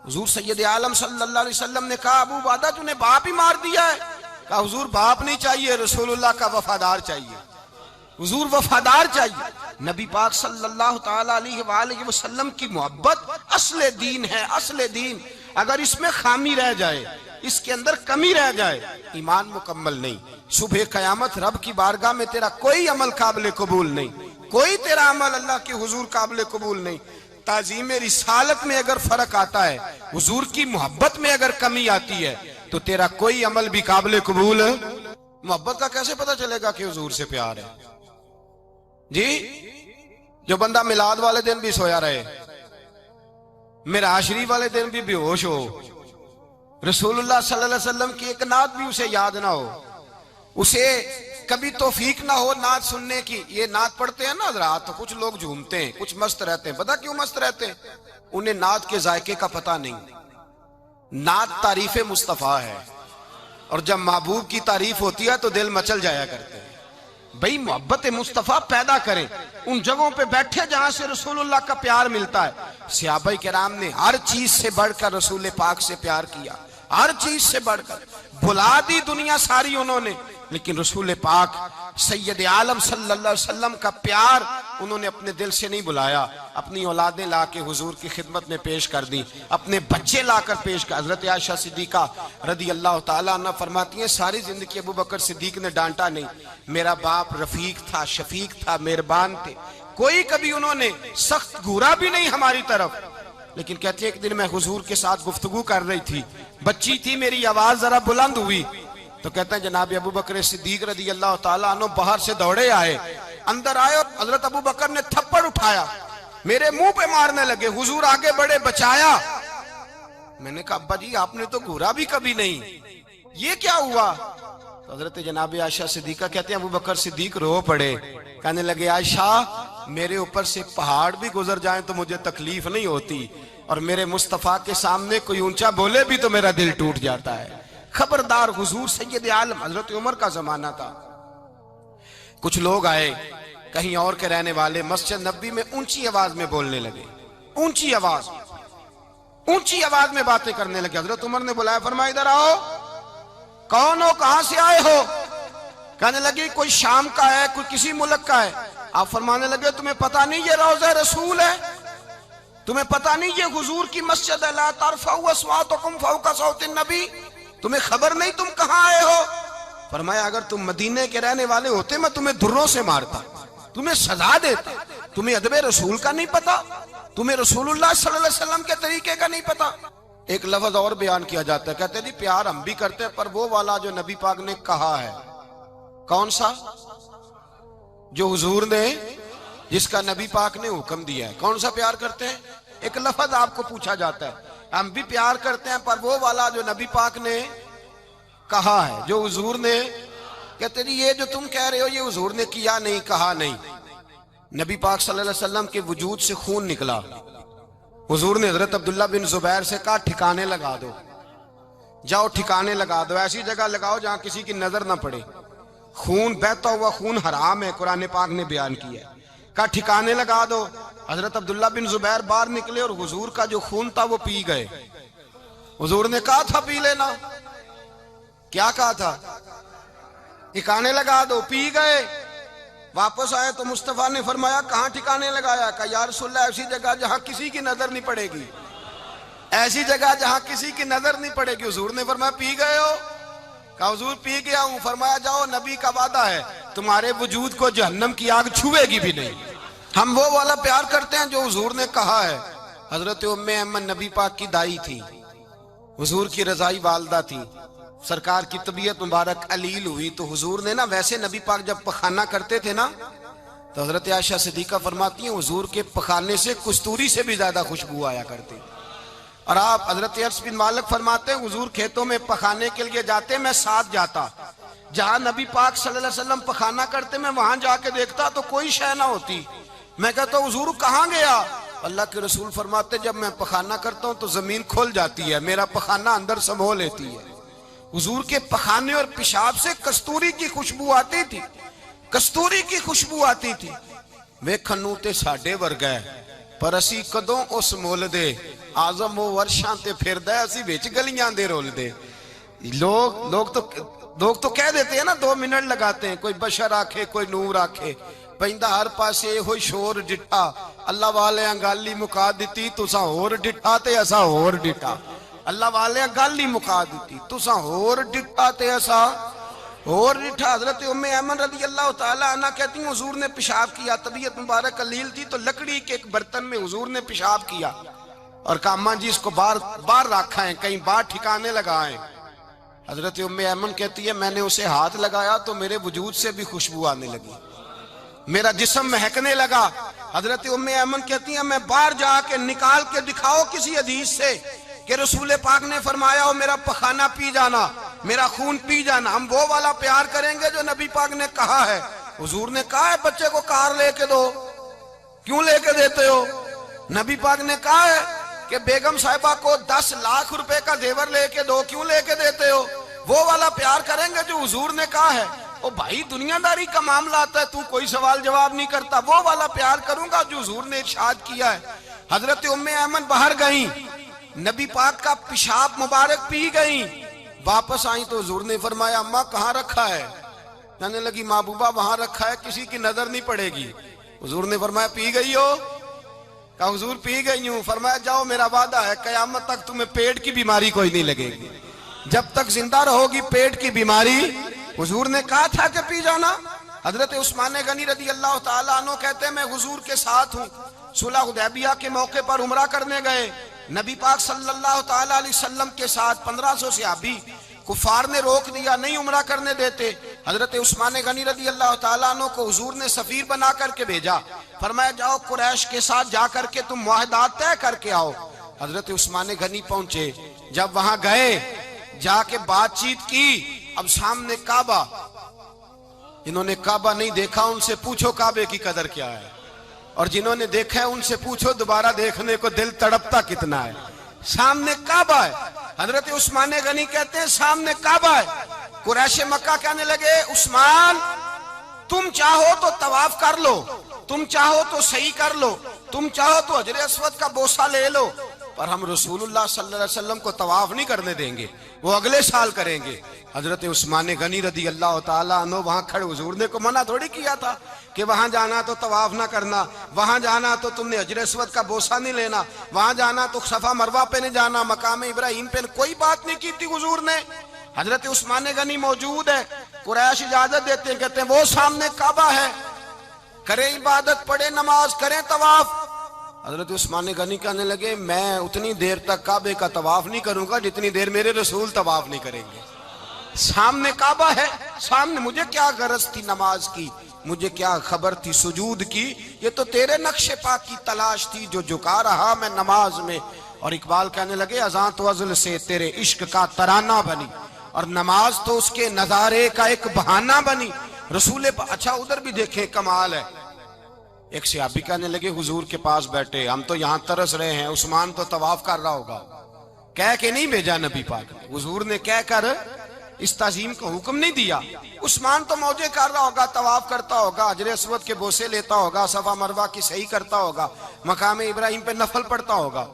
حضور سید عالم صلی اللہ علیہ وسلم نے کہا ابو عبادہ تو نے باپ ہی مار دیا ہے؟ کہا حضور باپ نہیں چاہیے، رسول اللہ کا وفادار چاہیے، حضور وفادار چاہیے۔ نبی پاک صلی اللہ تعالیٰ علیہ وآلہ وسلم کی محبت اصل دین ہے، اصل دین۔ اگر اس میں خامی رہ جائے، اس کے اندر کمی رہ جائے، ایمان مکمل نہیں۔ صبح قیامت رب کی بارگاہ میں تیرا کوئی عمل قابل قبول نہیں، کوئی تیرا عمل اللہ کے حضور قابل قبول نہیں۔ تعظیم رسالت میں اگر فرق آتا ہے، حضور کی محبت میں اگر کمی آتی ہے، تو تیرا کوئی عمل بھی قابل قبول۔ محبت کا کیسے پتہ چلے گا کہ حضور سے پیار ہے؟ جی، جو بندہ میلاد والے دن بھی سویا رہے، معراج شریف والے دن بھی بے ہوش ہو، رسول اللہ صلی اللہ علیہ وسلم کی ایک نعت بھی اسے یاد نہ ہو، اسے کبھی توفیق نہ ہو نعت سننے کی۔ یہ نعت پڑھتے ہیں نا حضرات، تو کچھ لوگ جھومتے ہیں، کچھ مست رہتے ہیں۔ پتہ کیوں مست رہتے ہیں؟ انہیں نعت کے ذائقے کا پتہ نہیں۔ نعت تعریف مصطفیٰ ہے، اور جب محبوب کی تعریف ہوتی ہے تو دل مچل جایا کرتے ہیں۔ بھئی محبت مصطفیٰ پیدا کریں، ان جگہوں پہ بیٹھے جہاں سے رسول اللہ کا پیار ملتا ہے۔ صحابہ کرام نے ہر چیز سے بڑھ کر رسول پاک سے پیار کیا، ہر چیز سے بڑھ کر۔ بھلا دی دنیا ساری انہوں نے، لیکن رسول پاک سید عالم صلی اللہ علیہ وسلم کا پیار انہوں نے اپنے دل سے نہیں بلایا۔ اپنی اولادیں لا کے حضور کی خدمت میں پیش کر دی، اپنے بچے لا کر پیش کر۔ حضرت عائشہ صدیقہ رضی اللہ تعالیٰ عنہ فرماتی ہیں ساری زندگی ابو بکر صدیق نے ڈانٹا نہیں، میرا باپ رفیق تھا، شفیق تھا، مہربان تھے، کوئی کبھی انہوں نے سخت گھورا بھی نہیں ہماری طرف۔ لیکن کہتے ہیں ایک دن میں حضور کے ساتھ گفتگو کر رہی تھی، بچی تھی، میری آواز ذرا بلند ہوئی، تو کہتے ہیں جناب ابو بکر صدیق رضی اللہ تعالیٰ عنہ باہر سے دوڑے آئے، اندر آئے اور حضرت ابو بکر نے تھپڑ اٹھایا، میرے منہ پہ مارنے لگے۔ حضور آگے بڑھے، بچایا۔ میں نے کہا ابا جی آپ نے تو گھورا بھی کبھی نہیں، یہ کیا ہوا؟ تو حضرت جناب عائشہ صدیقہ کہتے ہیں ابو بکر صدیق رو پڑے، کہنے لگے عائشہ میرے اوپر سے پہاڑ بھی گزر جائیں تو مجھے تکلیف نہیں ہوتی، اور میرے مصطفیٰ کے سامنے کوئی اونچا بولے بھی تو میرا دل ٹوٹ جاتا ہے۔ خبردار، حضور سید عالم، حضرت عمر کا زمانہ تھا، کچھ لوگ آئے کہیں اور کے رہنے والے، مسجد نبوی میں اونچی آواز میں بولنے لگے، اونچی آواز میں باتیں کرنے لگے۔ حضرت عمر نے بلایا، فرمایا ادھر آؤ، کون ہو، کہاں سے آئے ہو؟ کہنے لگے کوئی شام کا ہے، کوئی کسی ملک کا ہے۔ آپ فرمانے لگے تمہیں پتہ نہیں یہ روضہ رسول ہے؟ تمہیں پتہ نہیں یہ حضور کی مسجد ہے؟ لا ترفعوا اصواتکم فوق صوت النبی، تمہیں خبر نہیں تم کہاں آئے ہو؟ فرمایا اگر تم مدینے کے رہنے والے ہوتے میں تمہیں دھروں سے مارتا، تمہیں سزا دیتا۔ تمہیں ادب رسول کا نہیں پتا، تمہیں رسول اللہ صلی اللہ علیہ وسلم کے طریقے کا نہیں پتا۔ ایک لفظ اور بیان کیا جاتا ہے، کہتے ہیں پیار ہم بھی کرتے ہیں، پر وہ والا جو نبی پاک نے کہا ہے۔ کون سا؟ جو حضور نے، جس کا نبی پاک نے حکم دیا ہے۔ کون سا پیار کرتے ہیں؟ ایک لفظ آپ کو پوچھا جاتا ہے، ہم بھی پیار کرتے ہیں پر وہ والا جو نبی پاک نے کہا ہے، جو حضور نے۔ کہتے ہیں یہ جو تم کہہ رہے ہو یہ حضور نے کیا نہیں، کہا نہیں۔ نبی پاک صلی اللہ علیہ وسلم کے وجود سے خون نکلا، حضور نے حضرت عبداللہ بن زبیر سے کہا ٹھکانے لگا دو، جاؤ ٹھکانے لگا دو، ایسی جگہ لگاؤ جہاں کسی کی نظر نہ پڑے۔ خون بہتا ہوا خون حرام ہے، قرآن پاک نے بیان کیا ہے، کہا ٹھکانے لگا دو۔ حضرت عبداللہ بن زبیر باہر نکلے اور حضور کا جو خون تھا وہ پی گئے۔ حضور نے کہا تھا پی لینا، کیا کہا تھا؟ ٹھکانے لگا دو، پی گئے۔ واپس آئے تو مصطفیٰ نے فرمایا کہاں ٹھکانے لگایا؟ کہا یا رسول اللہ ایسی جگہ جہاں کسی کی نظر نہیں پڑے گی، ایسی جگہ جہاں کسی کی نظر نہیں پڑے گی۔ حضور نے فرمایا پی گئے ہو؟ کہا حضور پی گیا ہوں۔ فرمایا جاؤ نبی کا وعدہ ہے تمہارے وجود کو جہنم کی آگ چھوئے گی بھی نہیں۔ ہم وہ والا پیار کرتے ہیں جو حضور نے کہا ہے۔ حضرت ام ایمن نبی پاک کی دائی تھی، حضور کی رضائی والدہ تھی، سرکار کی طبیعت مبارک علیل ہوئی تو حضور نے نا، ویسے نبی پاک جب پخانہ کرتے تھے نا تو حضرت عائشہ صدیقہ فرماتی ہیں حضور کے پخانے سے کستوری سے بھی زیادہ خوشبو آیا کرتی۔ اور آپ حضرت انس بن مالک فرماتے ہیں حضور کھیتوں میں پخانے کے لیے جاتے، میں ساتھ جاتا، جہاں نبی پاک صلی اللہ علیہ وسلم پخانہ کرتے میں وہاں جا کے دیکھتا تو کوئی شے نہ ہوتی۔ میں کہتا حضور کہاں گیا؟ اللہ کے رسول فرماتے جب میں پخانہ کرتا ہوں تو زمین کھل جاتی ہے، میرا پخانہ اندر سمو لیتی ہے۔ حضور کے پخانے اور پیشاب سے کستوری کی خوشبو آتی تھی، کستوری کی خوشبو آتی تھی۔ ویکھنوں تے ساڈے ورگا ہے پر اسی کدوں اس مول دے، آزم وہ ورشاں تے پھردا ہے اسی وچ گلیاں دے رول دے۔ لوگ تو کہہ دیتے ہیں نا 2 منٹ لگاتے ہیں، کوئی بشر آکھے کوئی نور آکھے، پیندا ہر پاسے ہوئی شور ڈٹھا، اللہ والے گل ہی مکا دتی تساں ہور ڈٹھا تے اساں ہور ڈٹھا۔ اللہ والے گل ہی مکا دیتی تساں ہور ڈٹھا تے اساں اور اٹھا حضرت ام ایمن رضی اللہ تعالیٰ عنہ کہتی ہیں حضور نے پیشاب کیا، طبیعت مبارک قلیل تھی تو لکڑی کے ایک برتن میں حضور نے پیشاب کیا اور کہا اماں جی اس کو بار رکھا ہے، کہیں بار ٹھکانے لگائیں۔ حضرت ام ایمن کہتی ہے میں نے اسے ہاتھ لگایا تو میرے وجود سے بھی خوشبو آنے لگی، میرا جسم مہکنے لگا۔ حضرت ام ایمن کہتی ہیں میں باہر جا کے نکال کے دکھاؤ کسی حدیث سے کہ رسول پاک نے فرمایا ہو میرا پخانہ پی جانا، میرا خون پی جانا، ہم وہ والا پیار کریں گے جو نبی پاک نے کہا ہے۔ حضور نے کہا ہے بچے کو کار لے کے دو، کیوں لے کے دیتے ہو؟ نبی پاک نے کہا ہے کہ بیگم صاحبہ کو 10 لاکھ روپے کا زیور لے کے دو، کیوں لے کے دیتے ہو؟ وہ والا پیار کریں گے جو حضور نے کہا ہے۔ او بھائی دنیا داری کا معاملہ آتا ہے، تو کوئی سوال جواب نہیں کرتا، وہ والا پیار کروں گا جو حضور نے ارشاد کیا ہے۔ حضرت ام ایمن باہر گئیں، نبی پاک کا پیشاب مبارک پی گئیں، واپس آئیں تو حضور نے فرمایا اماں کہاں رکھا ہے؟ کہنے لگی محبوبہ وہاں رکھا ہے، کسی کی نظر نہیں پڑے گی۔ حضور نے فرمایا پی گئی ہو؟ کہا حضور پی گئی ہوں۔ فرمایا جاؤ میرا وعدہ ہے قیامت تک تمہیں پیٹ کی بیماری کوئی نہیں لگے گی، جب تک زندہ رہو گی پیٹ کی بیماری۔ حضور نے کہا تھا کہ پی جانا۔ حضرت عثمان غنی رضی اللہ تعالیٰ عنہ کہتے ہیں میں حضور کے ساتھ ہوں، صلح حدیبیہ کے موقع پر عمرہ کرنے گئے، نبی پاک صلی اللہ تعالیٰ علیہ وسلم کے ساتھ 1500 صحابی، کفار نے روک دیا نہیں عمرہ کرنے دیتے۔ حضرت عثمان غنی رضی اللہ تعالیٰ عنہ کو حضور نے سفیر بنا کر کے بھیجا، فرمایا جاؤ قریش کے ساتھ جا کر کے تم معاہدات طے کر کے آؤ۔ حضرت عثمان غنی پہنچے، جب وہاں گئے جا کے بات چیت کی، اب سامنے کعبہ، جنہوں نے کعبہ نہیں دیکھا ان سے پوچھو کعبے کی قدر کیا ہے، اور جنہوں نے دیکھا ہے ان سے پوچھو دوبارہ دیکھنے کو دل تڑپتا کتنا ہے۔ سامنے کعبہ ہے، حضرت عثمان غنی کہتے ہیں سامنے کعبہ ہے۔ قریش مکہ کہنے لگے عثمان تم چاہو تو طواف کر لو، تم چاہو تو صحیح کر لو، تم چاہو تو حجر اسود کا بوسہ لے لو، پر ہم رسول اللہ صلی اللہ علیہ وسلم کو طواف نہیں کرنے دیں گے، وہ اگلے سال کریں گے۔ حضرت عثمان غنی رضی اللہ تعالیٰ عنہ وہاں کھڑے، حضور نے کو منع تھوڑی کیا تھا کہ وہاں جانا تو طواف نہ کرنا، وہاں جانا تو تم نے حجر اسود کا بوسہ نہیں لینا، وہاں جانا تو صفا مروہ پہ نہیں جانا، مقام ابراہیم پہ کوئی بات نہیں کی تھی حضور نے۔ حضرت عثمان غنی موجود ہے، قریش اجازت دیتے ہیں، کہتے ہیں وہ سامنے کعبہ ہے، کریں عبادت، پڑھیں نماز، کریں طواف۔ حضرت عثمان غنی کہنے لگے میں اتنی دیر تک کعبے کا طواف نہیں کروں گا جتنی دیر میرے رسول طواف نہیں کریں گے۔ سامنے کعبہ ہے، سامنے، مجھے کیا غرض تھی نماز کی، مجھے کیا خبر تھی سجود کی، یہ تو تیرے نقش پاک کی تلاش تھی جو جھکا رہا میں نماز میں۔ اور اقبال کہنے لگے اذان تو ازل سے تیرے عشق کا ترانہ بنی، اور نماز تو اس کے نظارے کا ایک بہانہ بنی۔ رسول اچھا ادھر بھی دیکھیں کمال ہے، ایک صحابی کہنے لگے حضور کے پاس بیٹھے ہم تو یہاں ترس رہے ہیں، عثمان تو طواف کر رہا ہوگا، کہہ کے نہیں بھیجا نبی پاک، حضور نے کہہ کر اس تعظیم کا حکم نہیں دیا۔ عثمان تو موجے کر رہا ہوگا، طواف کرتا ہوگا، حجر اسود کے بوسے لیتا ہوگا، صفا مروہ کی صحیح کرتا ہوگا، مقام ابراہیم پہ نفل پڑھتا ہوگا۔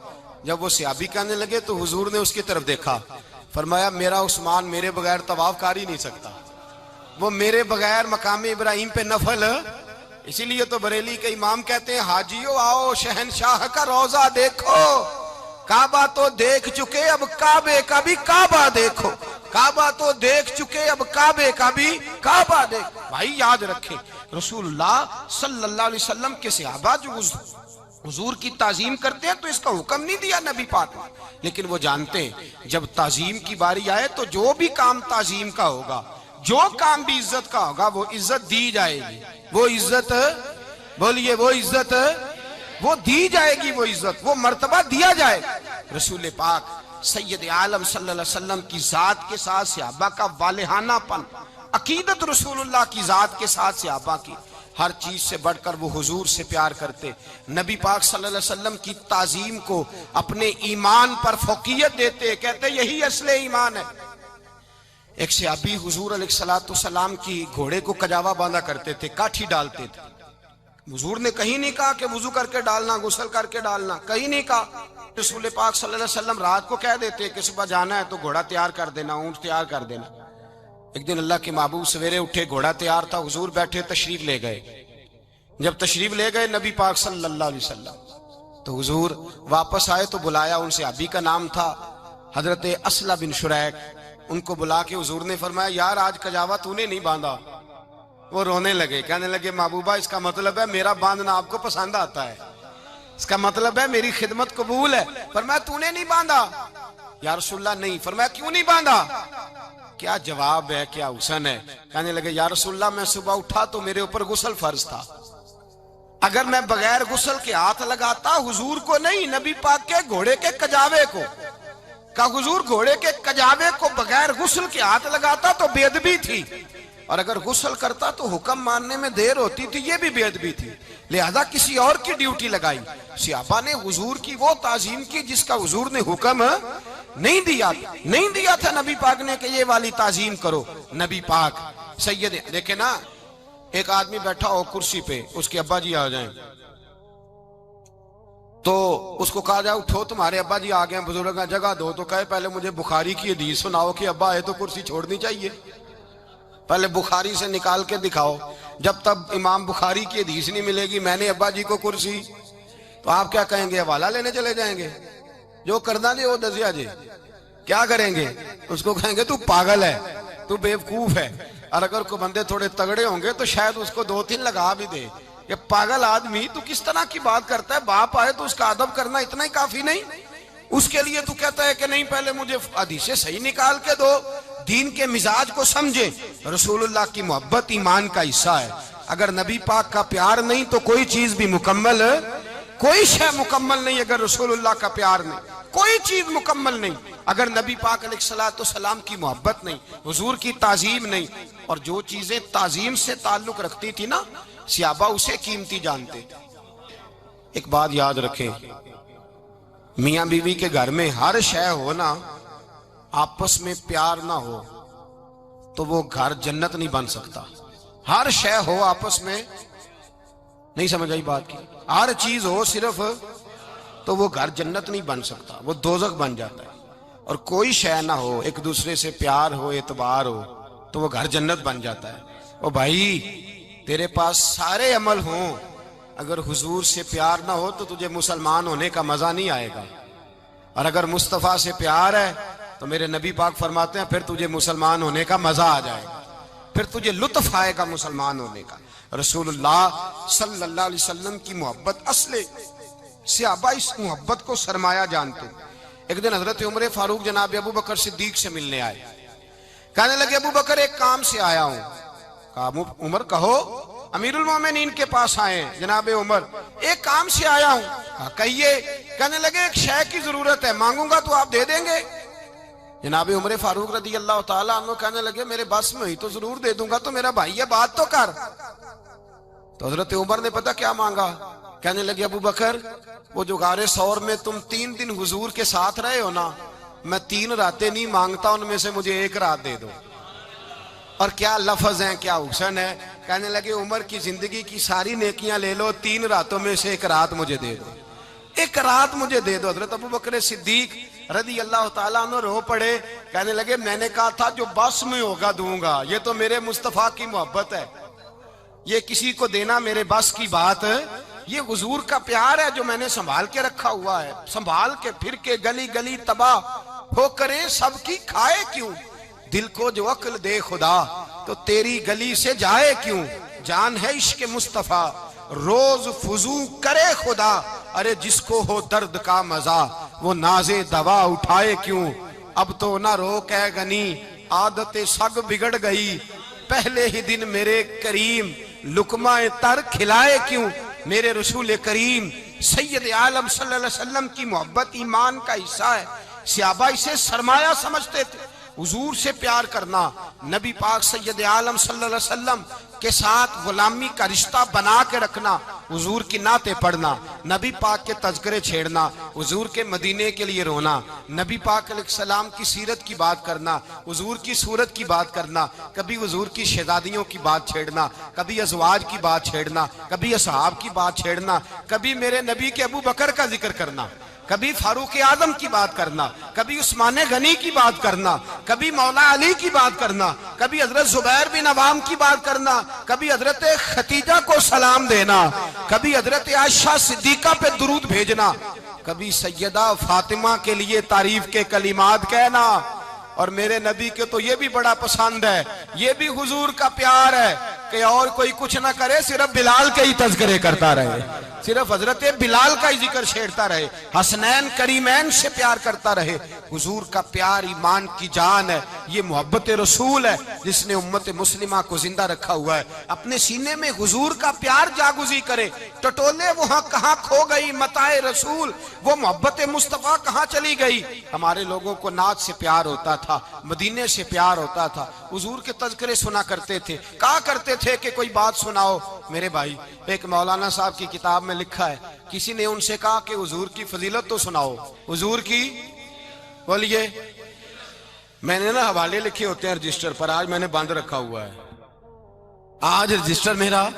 جب وہ صحابی کہنے لگے تو حضور نے اس کی طرف دیکھا، فرمایا میرا عثمان میرے بغیر طواف کر ہی نہیں سکتا، وہ میرے بغیر مقام ابراہیم پہ نفل۔ اسی لیے تو بریلی کے امام کہتے ہیں حاجیو آؤ شہنشاہ کا روضہ دیکھو، کعبہ تو دیکھ چکے اب کعبے کا بھی کعبہ دیکھو، کعبہ تو دیکھ چکے اب کعبے کا بھی کعبہ دیکھو۔ بھائی یاد رکھیں رسول اللہ صلی اللہ علیہ وسلم کے صحابہ جو حضور کی تعظیم کرتے ہیں تو اس کا حکم نہیں دیا نبی پاک نے، لیکن وہ جانتے ہیں جب تعظیم کی باری آئے تو جو بھی کام تعظیم کا ہوگا، جو کام بھی عزت کا ہوگا وہ عزت دی جائے گی، وہ عزت بولیے وہ عزت وہ دی جائے گی، وہ عزت وہ مرتبہ دیا جائے گا۔ رسول پاک سید عالم صلی اللہ علیہ وسلم کی ذات کے ساتھ صحابہ کا والہانہ پن، عقیدت رسول اللہ کی ذات کے ساتھ صحابہ کی، ہر چیز سے بڑھ کر وہ حضور سے پیار کرتے، نبی پاک صلی اللہ علیہ وسلم کی تعظیم کو اپنے ایمان پر فوقیت دیتے، کہتے یہی اصل ایمان ہے۔ ایک صحابی حضور علیہ السلام کی گھوڑے کو کجاوا باندھا کرتے تھے، کاٹھی ڈالتے تھے، حضور نے کہیں نہیں کہا کہ وضو کر کے ڈالنا، غسل کر کے ڈالنا، کہیں نہیں کہا۔ رسول پاک صلی اللہ علیہ وسلم رات کو کہہ دیتے کہ صبح جانا ہے تو گھوڑا تیار کر دینا، اونٹ تیار کر دینا۔ ایک دن اللہ کے محبوب سویرے اٹھے، گھوڑا تیار تھا، حضور بیٹھے تشریف لے گئے۔ جب تشریف لے گئے نبی پاک صلی اللہ علیہ وسلم تو حضور واپس آئے تو بلایا، ان سے ابھی کا نام تھا حضرت اسلہ بن شریک، ان کو بلا کے حضور نے فرمایا یار آج کجاوا تو نے نہیں باندھا. وہ رونے لگے, کہنے لگے محبوبہ اس کا مطلب ہے میرا باندھنا آپ کو پسند آتا ہے, اس کا مطلب ہے میری خدمت قبول ہے. فرمایا تو نے نہیں باندھا؟ یا رسول اللہ نہیں. فرمایا کیوں نہیں باندھا؟ کیا جواب ہے, کیا حسن ہے. کہنے لگے یا رسول اللہ میں صبح اٹھا تو میرے اوپر غسل فرض تھا, اگر میں بغیر غسل کے ہاتھ لگاتا حضور کو نہیں نبی پاک کے گھوڑے کے کجاوے کو, کہ حضور گھوڑے کے کجاوے کو بغیر غسل کے ہاتھ لگاتا تو بے ادبی تھی, اور اگر غسل کرتا تو حکم ماننے میں دیر ہوتی تھی, یہ بھی بے ادبی تھی, لہذا کسی اور کی ڈیوٹی لگائی. صحابہ نے حضور کی وہ تعظیم کی جس کا حضور نے حکم نہیں دیا تھا نبی پاک نے کہ یہ والی تعظیم کرو. نبی پاک سید دیکھیں نا, ایک آدمی بیٹھا ہو کرسی پہ, اس کے ابا جی آ جائیں تو اس کو کہا جائے اٹھو تمہارے ابا جی آ گئے ہیں, بزرگ جگہ دو, تو کہے پہلے مجھے بخاری کی حدیث سناؤ کہ ابا آئے تو کرسی چھوڑنی چاہیے, پہلے بخاری سے نکال کے دکھاؤ. جب تک امام بخاری کی حدیث نہیں ملے گی میں نے ابا جی کو کرسی, تو آپ کیا کہیں گے, حوالہ لینے چلے جائیں گے, جو کرنا جی وہ دسیا جی, کیا کریں گے, اس کو کہیں گے تو پاگل ہے, تو بیوقوف ہے. اور اگر کوئی بندے تھوڑے تگڑے ہوں گے تو شاید اس کو 2-3 لگا بھی دے, یہ پاگل آدمی تو کس طرح کی بات کرتا ہے, باپ آئے تو اس کا ادب کرنا اتنا ہی کافی نہیں, اس کے لیے تو کہتا ہے کہ نہیں پہلے مجھے حدیثیں صحیح نکال کے دو, دین کے مزاج کو سمجھے. رسول اللہ کی محبت ایمان کا حصہ ہے, اگر نبی پاک کا پیار نہیں تو کوئی چیز بھی مکمل, کوئی شے مکمل نہیں اگر رسول اللہ کا پیار نہیں, کوئی چیز مکمل نہیں اگر نبی پاک علیہ السلام کی محبت نہیں, حضور کی تعظیم نہیں. اور جو چیزیں تعظیم سے تعلق رکھتی تھی نا صحابہ اسے قیمتی جانتے تھے. ایک بات یاد رکھیں, میاں بیوی کے گھر میں ہر شے ہو نا, آپس میں پیار نہ ہو تو وہ گھر جنت نہیں بن سکتا. ہر شے ہو آپس میں, نہیں سمجھ آئی بات کی, ہر چیز ہو صرف تو وہ گھر جنت نہیں بن سکتا, وہ دوزخ بن جاتا ہے. اور کوئی شے نہ ہو, ایک دوسرے سے پیار ہو, اعتبار ہو, تو وہ گھر جنت بن جاتا ہے. او بھائی تیرے پاس سارے عمل ہوں, اگر حضور سے پیار نہ ہو تو تجھے مسلمان ہونے کا مزہ نہیں آئے گا, اور اگر مصطفیٰ سے پیار ہے تو میرے نبی پاک فرماتے ہیں پھر تجھے مسلمان ہونے کا مزہ آ جائے گا, پھر تجھے لطف آئے گا مسلمان ہونے کا. رسول اللہ صلی اللہ علیہ وسلم کی محبت اصل, صحابہ اس محبت کو سرمایہ جانتے. ایک دن حضرت عمر فاروق جناب ابو بکر صدیق سے ملنے آئے, کہنے لگے ابو بکر ایک کام سے آیا ہوں. کہا عمر کہو. امیر المومنین کے پاس آئے ہیں جناب عمر, ایک کام سے آیا ہوں. کہا کہیے. کہنے لگے ایک شے کی ضرورت ہے, مانگوں گا تو آپ دے دیں گے؟ جناب عمر فاروق رضی اللہ تعالیٰ عنہ کہنے لگے میرے بس میں ہوئی تو ضرور دے دوں گا, تو میرا بھائی یہ بات تو کر. تو حضرت عمر نے پتہ کیا مانگا, کہنے لگے ابو بکر وہ جو غار ثور میں تم 3 دن حضور کے ساتھ رہے ہو نا, میں 3 راتیں نہیں مانگتا, ان میں سے مجھے 1 رات دے دو. اور کیا لفظ ہیں, کیا حسن ہے. کہنے لگے عمر کی زندگی کی ساری نیکیاں لے لو, 3 راتوں میں سے 1 رات مجھے دے دو, 1 رات مجھے دے دو. حضرت ابو بکر صدیق رضی اللہ تعالیٰ عنہ رو پڑے, کہنے لگے میں نے کہا تھا جو بس میں ہوگا دوں گا, یہ تو میرے مصطفیٰ کی محبت ہے, یہ کسی کو دینا میرے بس کی بات, یہ حضور کا پیار ہے جو میں نے سنبھال کے رکھا ہوا ہے. سنبھال کے پھر کے گلی گلی تباہ ہو کریں سب کی کھائے کیوں, دل کو جو عقل دے خدا تو تیری گلی سے جائے کیوں. جان ہے عشق مصطفیٰ روز فضو کرے خدا, ارے جس کو ہو درد کا مزہ وہ ناز دوا اٹھائے کیوں. اب تو نہ روک ہے غنی عادت سگ بگڑ گئی, پہلے ہی دن میرے کریم لقمہ تر کھلائے کیوں. میرے رسول کریم سید عالم صلی اللہ علیہ وسلم کی محبت ایمان کا حصہ ہے. صحابہ اسے سرمایہ سمجھتے تھے. حضور سے پیار کرنا, نبی پاک سید عالم صلی اللہ علیہ وسلم کے ساتھ غلامی کا رشتہ بنا کے رکھنا, حضور کی نعتیں پڑھنا, نبی پاک کے تذکرے چھیڑنا, حضور کے مدینے کے لیے رونا, نبی پاک علیہ السلام کی سیرت کی بات کرنا, حضور کی صورت کی بات کرنا, کبھی حضور کی شہزادیوں کی بات چھیڑنا, کبھی ازواج کی بات چھیڑنا, کبھی اصحاب کی بات چھیڑنا, کبھی میرے نبی کے ابو بکر کا ذکر کرنا, کبھی فاروق اعظم کی بات کرنا, کبھی عثمان غنی کی بات کرنا, کبھی مولا علی کی بات کرنا, کبھی حضرت زبیر بن عوام کی بات کرنا, کبھی حضرت خدیجہ کو سلام دینا, کبھی حضرت عائشہ صدیقہ پہ درود بھیجنا, کبھی سیدہ فاطمہ کے لیے تعریف کے کلمات کہنا, اور میرے نبی کے تو یہ بھی بڑا پسند ہے، یہ بھی حضور کا پیار ہے کہ اور کوئی کچھ نہ کرے، صرف بلال کے ہی تذکرے کرتا رہے، صرف حضرت بلال کا ہی ذکر چھیڑتا رہے، حسنین کریمین سے پیار کرتا رہے۔ حضور کا پیار ایمان کی جان ہے، یہ محبت رسول ہے جس نے امت مسلمہ کو زندہ رکھا ہوا ہے۔ اپنے سینے میں حضور کا پیار جاگزی کرے، ٹٹولے وہاں کہاں کھو گئی متاع رسول، وہ محبت مصطفیٰ کہاں چلی گئی۔ ہمارے لوگوں کو نعت سے پیار ہوتا تھا، مدینے سے پیار ہوتا تھا، حضور کے تذکرے سنا کرتے تھے، کہا کرتے تھے کہ کوئی بات سناؤ۔ میرے بھائی، ایک مولانا صاحب کی کتاب میں لکھا ہے، کسی نے ان سے کہا کہ حضور کی فضیلت تو سناؤ، حضور کی بولیے۔ میں نے نا حوالے لکھے ہوتے ہیں رجسٹر پر، آج میں نے بند رکھا ہوا ہے، آج رجسٹر میرا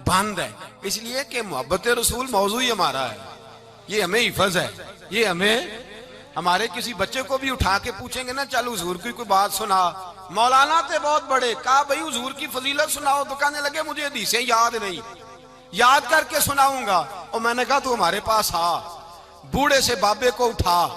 بند ہے، اس لیے کہ محبت رسول موضوع ہی ہمارا ہے، یہ ہمیں حفظ ہے، یہ ہمیں ہمارے کسی بچے کو بھی اٹھا کے پوچھیں گے نا چل حضور کی کوئی بات سنا، مولانا تھے بہت بڑے، کہا بھئی حضور کی فضیلت سناؤ، تو کہنے لگے مجھے حدیثیں یاد نہیں، یاد کر کے سناؤں گا۔ اور میں نے کہا تو ہمارے پاس آ، بوڑھے سے بابے کو اٹھا،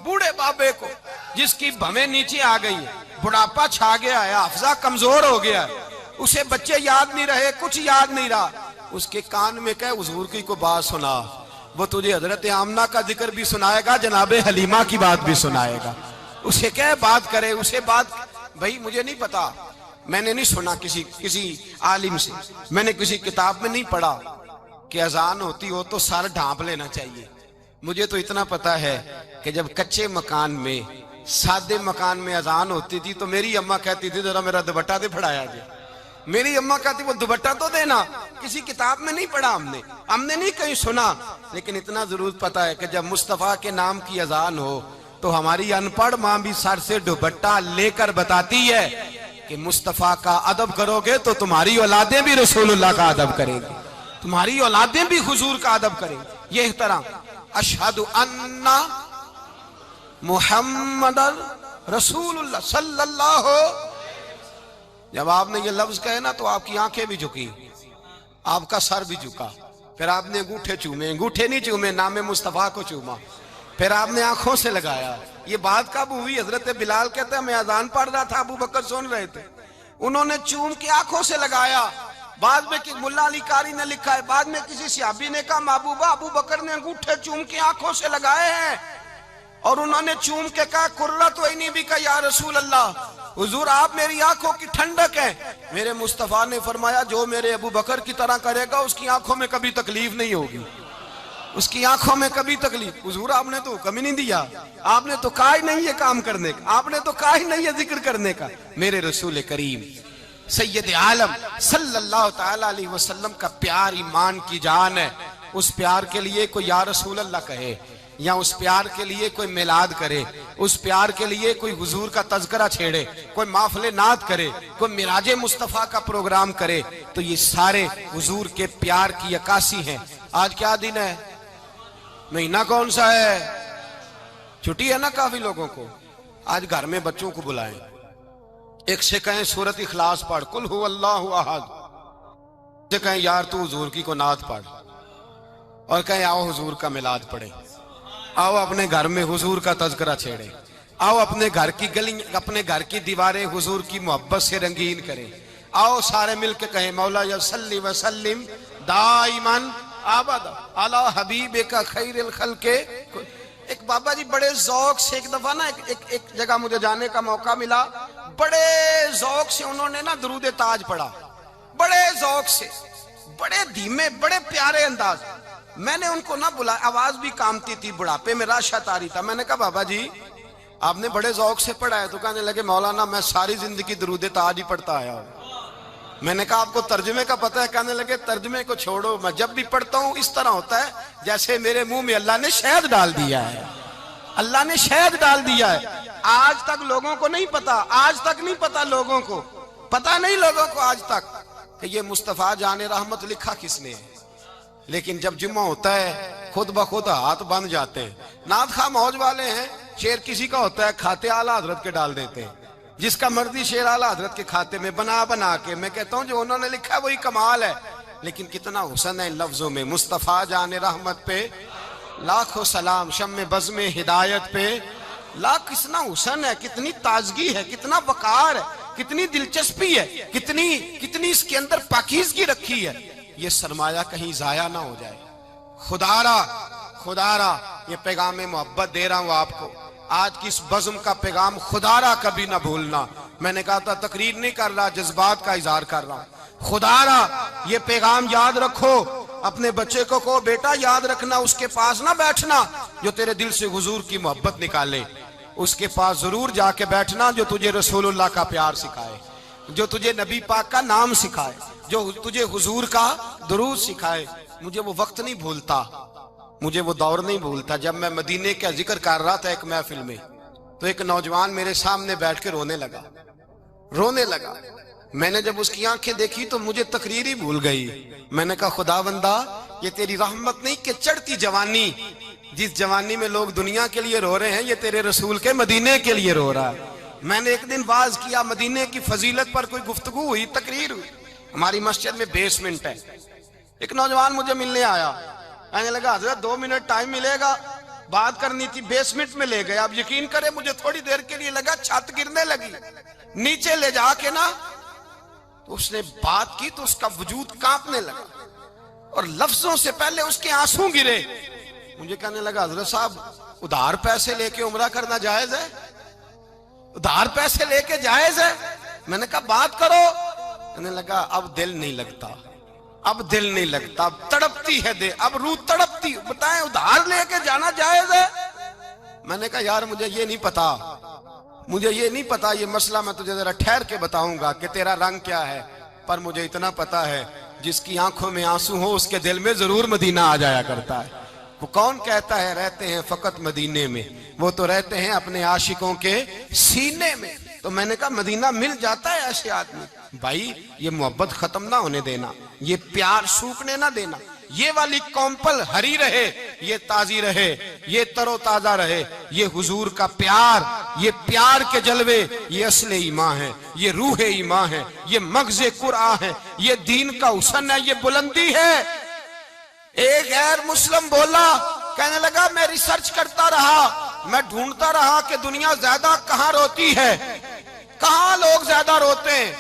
بوڑھے بابے کو جس کی بھویں نیچے آ گئی ہے، بڑھاپا چھا گیا ہے، حافظہ کمزور ہو گیا ہے، اسے بچے یاد نہیں رہے، کچھ یاد نہیں رہا، اس کے کان میں کہے حضور کی کوئی بات سنا، وہ تجھے حضرت آمنہ کا ذکر بھی سنائے گا، جناب حلیمہ کی بات بھی سنائے گا، اسے کہے بات کرے، اسے بات۔ بھائی مجھے نہیں پتا، میں نے نہیں سنا کسی عالم سے، میں نے کسی کتاب میں نہیں پڑھا کہ اذان ہوتی ہو تو سر ڈھانپ لینا چاہیے۔ مجھے تو اتنا پتا ہے کہ جب کچے مکان میں، سادے مکان میں اذان ہوتی تھی تو میری اماں کہتی تھی ذرا میرا دوپٹہ دے پھڑایا جائے، میری اماں کہتی وہ دوپٹہ تو دینا، کسی کتاب میں نہیں پڑھا ہم نے نہیں کہیں سنا، لیکن اتنا ضرور پتا ہے کہ جب مصطفیٰ کے نام کی اذان ہو تو ہماری ان پڑھ ماں بھی سر سے دوپٹہ لے کر بتاتی ہے کہ مصطفیٰ کا ادب کرو گے تو تمہاری اولادیں بھی رسول اللہ کا ادب کریں گی، تمہاری اولادیں بھی حضور کا ادب کریں گی۔ یہ احترام، اشہد ان محمد رسول اللہ صلی اللہ، جب آپ نے یہ لفظ کہے نا تو آپ کی آنکھیں بھی جھکی، آپ کا سر بھی جھکا، پھر آپ نے انگوٹھے چومے، انگوٹھے نہیں چومے، نام مصطفیٰ کو چوما، پھر آپ نے آنکھوں سے لگایا۔ یہ بات کب ہوئی؟ حضرت بلال کہتے ہیں میں اذان پڑھ رہا تھا، ابو بکر سن رہے تھے، انہوں نے چوم کے آنکھوں سے لگایا۔ بعد میں ملا علی قاری نے لکھا ہے، بعد میں کسی صحابی نے کہا محبوبہ ابو بکر نے انگوٹھے چوم کے آنکھوں سے لگائے ہیں، اور انہوں نے چوم کے کہا قرۃ عینی بک یا رسول اللہ، حضور آپ میری آنکھوں کی ٹھنڈک ہیں۔ میرے مصطفیٰ نے فرمایا جو میرے ابو بکر کی طرح کرے گا اس کی آنکھوں میں کبھی تکلیف نہیں ہوگی، اس کی آنکھوں میں کبھی تکلیف۔ حضور آپ نے تو حکم ہی نہیں دیا، آپ نے تو کہا ہی نہیں یہ کام کرنے کا، آپ نے تو کہا ہی نہیں یہ ذکر کرنے کا۔ میرے رسول کریم سید عالم صلی اللہ تعالی علیہ وسلم کا پیار ایمان کی جان ہے۔ اس پیار کے لیے کوئی یا رسول اللہ کہے، یا اس پیار کے لیے کوئی میلاد کرے، اس پیار کے لیے کوئی حضور کا تذکرہ چھیڑے، کوئی محفل نعت کرے، کوئی معراج مصطفیٰ کا پروگرام کرے، تو یہ سارے حضور کے پیار کی عکاسی ہیں۔ آج کیا دن ہے؟ مہینہ کون سا ہے؟ چھٹی ہے نا کافی لوگوں کو۔ آج گھر میں بچوں کو بلائیں، ایک سے کہیں سورۃ اخلاص پڑھ، قل هو اللہ احد، سے کہیں یار تو حضور کی کو نعت پڑھ، اور کہیں آؤ حضور کا میلاد پڑھیں، آؤ اپنے گھر میں حضور کا تذکرہ چھیڑیں، آؤ اپنے گھر کی گلی، اپنے گھر کی دیواریں حضور کی محبت سے رنگین کریں، آؤ سارے مل کے کہیں مولا یا صلی وسلم دائماً آباد علی حبیبک خیر الخلق۔ ایک بابا جی بڑے ذوق سے ایک دفعہ نا ایک جگہ مجھے جانے کا موقع ملا، بڑے ذوق سے انہوں نے نا درود تاج پڑھا، بڑے ذوق سے، بڑے دھیمے، بڑے پیارے انداز۔ میں نے ان کو نہ بلا، آواز بھی کامتی تھی، بڑھاپے میں راشت آ رہی تھا۔ میں نے کہا بابا جی آپ نے بڑے ذوق سے پڑھا ہے، تو کہنے لگے مولانا میں ساری زندگی درود تاج ہی پڑھتا آیا ہوں۔ میں نے کہا آپ کو ترجمے کا پتہ ہے؟ کہنے لگے ترجمے کو چھوڑو، میں جب بھی پڑھتا ہوں اس طرح ہوتا ہے جیسے میرے منہ میں اللہ نے شہد ڈال دیا ہے، اللہ نے شہد ڈال دیا ہے۔ آج تک لوگوں کو نہیں پتا، آج تک نہیں پتا لوگوں کو، پتا نہیں لوگوں کو آج تک کہ یہ مصطفیٰ جان رحمت لکھا کس نے ہے۔ لیکن جب جمعہ ہوتا ہے خود بخود ہاتھ بند جاتے ہیں۔ نعت خواہ موج والے ہیں، شعر کسی کا ہوتا ہے کھاتے اعلیٰ حضرت کے ڈال دیتے ہیں، جس کا مرضی شعر اعلیٰ حضرت کے کھاتے میں بنا کے۔ میں کہتا ہوں جو انہوں نے لکھا ہے وہی کمال ہے، لیکن کتنا حسن ہے ان لفظوں میں۔ مصطفیٰ جان رحمت پہ لاکھوں سلام، شم بزم ہدایت پہ لا کتنا حسن ہے، کتنی تازگی ہے، کتنا وقار ہے، کتنی دلچسپی ہے، کتنی اس کے اندر پاکیزگی رکھی ہے. یہ سرمایہ کہیں ضائع نہ ہو جائے. خدا را یہ پیغام محبت دے رہا ہوں آپ کو. آج کی اس بزم کا پیغام خدا را کبھی نہ بھولنا. میں نے کہا تھا تقریر نہیں کر رہا، جذبات کا اظہار کر رہا ہوں. خدا را یہ پیغام یاد رکھو. اپنے بچے کو کہو بیٹا یاد رکھنا، اس کے پاس نہ بیٹھنا جو تیرے دل سے حضور کی محبت نکالے. اس کے پاس ضرور جا کے بیٹھنا جو تجھے رسول اللہ کا پیار سکھائے، جو تجھے نبی پاک کا نام سکھائے، جو تجھے حضور کا درود سکھائے. مجھے وہ وقت نہیں بھولتا، مجھے وہ دور نہیں بھولتا جب میں مدینے کا ذکر کر رہا تھا ایک محفل میں، تو ایک نوجوان میرے سامنے بیٹھ کے رونے لگا. میں نے جب اس کی آنکھیں دیکھی تو مجھے تقریر ہی بھول گئی. میں نے کہا خدا بندہ یہ تیری رحمت نہیں کہ چڑھتی جوانی، جس جوانی میں لوگ دنیا کے لیے رو رہے ہیں، یہ تیرے رسول کے مدینے کے لیے رو رہا ہے. میں نے ایک دن واز کیا، مدینے کی فضیلت پر کوئی گفتگو ہوئی، تقریر ہوئی. ہماری مسجد میں بیسمنٹ ہے. ایک نوجوان مجھے ملنے آیا، کہنے لگا حضرت 2 منٹ ٹائم ملے گا، بات کرنی تھی. بیسمنٹ میں لے گیا. اب یقین کرے مجھے تھوڑی دیر کے لیے لگا چھت گرنے لگی. نیچے لے جا کے نا تو اس نے بات کی تو اس کا وجود کانپنے لگا اور لفظوں سے پہلے اس کے آنسو گرے. مجھے کہنے لگا حضرت صاحب ادھار پیسے لے کے عمرہ کرنا جائز ہے؟ ادھار پیسے لے کے جائز ہے؟ میں نے کہا بات کرو. کہنے لگا اب دل نہیں لگتا، اب دل نہیں لگتا، اب تڑپتی ہے دے، اب روح تڑپتی. بتائیں ادھار لے کے جانا جائز ہے؟ میں نے کہا یار مجھے یہ نہیں پتا، یہ مسئلہ میں تجھے ذرا ٹھہر کے بتاؤں گا کہ تیرا رنگ کیا ہے. پر مجھے اتنا پتا ہے جس کی آنکھوں میں آنسو ہو اس کے دل میں ضرور مدینہ آ جایا کرتا ہے. وہ کون کہتا ہے رہتے ہیں فقط مدینے میں؟ وہ تو رہتے ہیں اپنے عاشقوں کے سینے میں. تو میں نے کہا مدینہ مل جاتا ہے ایسے آدمی. بھائی یہ محبت ختم نہ ہونے دینا، یہ پیار سوکھنے نہ دینا. یہ والی کومپل ہری رہے، یہ تازی رہے، یہ تر و تازہ رہے. یہ حضور کا پیار، یہ پیار کے جلوے، یہ اصل ایمان ہے، یہ روح ایمان ہے، یہ مغز قرآن ہے، یہ دین کا حسن ہے، یہ بلندی ہے. ایک غیر مسلم بولا، کہنے لگا میں ریسرچ کرتا رہا، میں ڈھونڈتا رہا کہ دنیا زیادہ کہاں روتی ہے، کہاں لوگ زیادہ روتے ہیں.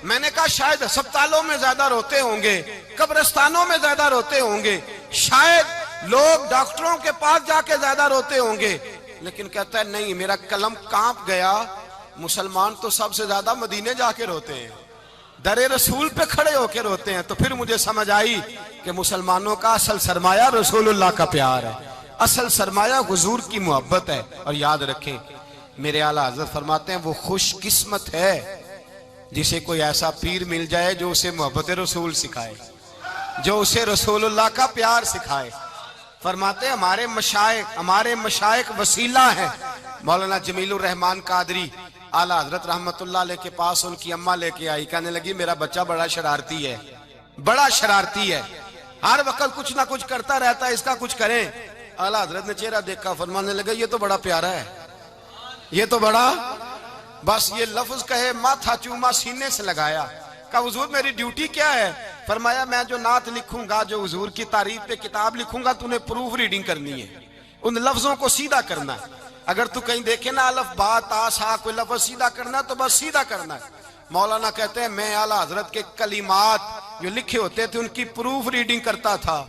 میں نے کہا شاید ہسپتالوں میں زیادہ روتے ہوں گے، قبرستانوں میں زیادہ روتے ہوں گے، شاید لوگ ڈاکٹروں کے پاس جا کے زیادہ روتے ہوں گے. لیکن کہتا ہے نہیں، میرا قلم کانپ گیا. مسلمان تو سب سے زیادہ مدینے جا کے روتے ہیں، در رسول پہ کھڑے ہو کے روتے ہیں. تو پھر مجھے سمجھ آئی کہ مسلمانوں کا اصل سرمایہ رسول اللہ کا پیار ہے، اصل سرمایہ حضور کی محبت ہے. اور یاد رکھیں میرے اعلیٰ حضرت فرماتے ہیں وہ خوش قسمت ہے جسے کوئی ایسا پیر مل جائے جو اسے محبت رسول سکھائے، جو اسے رسول اللہ کا پیار سکھائے. فرماتے ہیں ہمارے مشائخ وسیلہ ہیں. مولانا جمیل الرحمان قادری اعلیٰ حضرت رحمت اللہ علیہ کے پاس ان کی اماں لے کے آئی. کہنے لگی میرا بچہ بڑا شرارتی ہے، ہر وقت کچھ نہ کچھ کرتا رہتا ہے، اس کا کچھ کریں. اعلیٰ حضرت نے چہرہ دیکھا، فرمانے لگا یہ تو بڑا پیارا ہے، یہ تو بڑا، بس یہ لفظ کہے ماتھا چوما سینے سے لگایا. کہا حضور میری ڈیوٹی کیا ہے؟ فرمایا میں جو نعت لکھوں گا، جو حضور کی تعریف پہ کتاب لکھوں گا، تو نے پروف ریڈنگ کرنی ہے، ان لفظوں کو سیدھا کرنا ہے. اگر تو کہیں دیکھے نا الف با تا سا کوئی لفظ سیدھا کرنا تو بس سیدھا کرنا ہے. مولانا کہتے ہیں میں اعلیٰ حضرت کے کلمات جو لکھے ہوتے تھے ان کی پروف ریڈنگ کرتا تھا.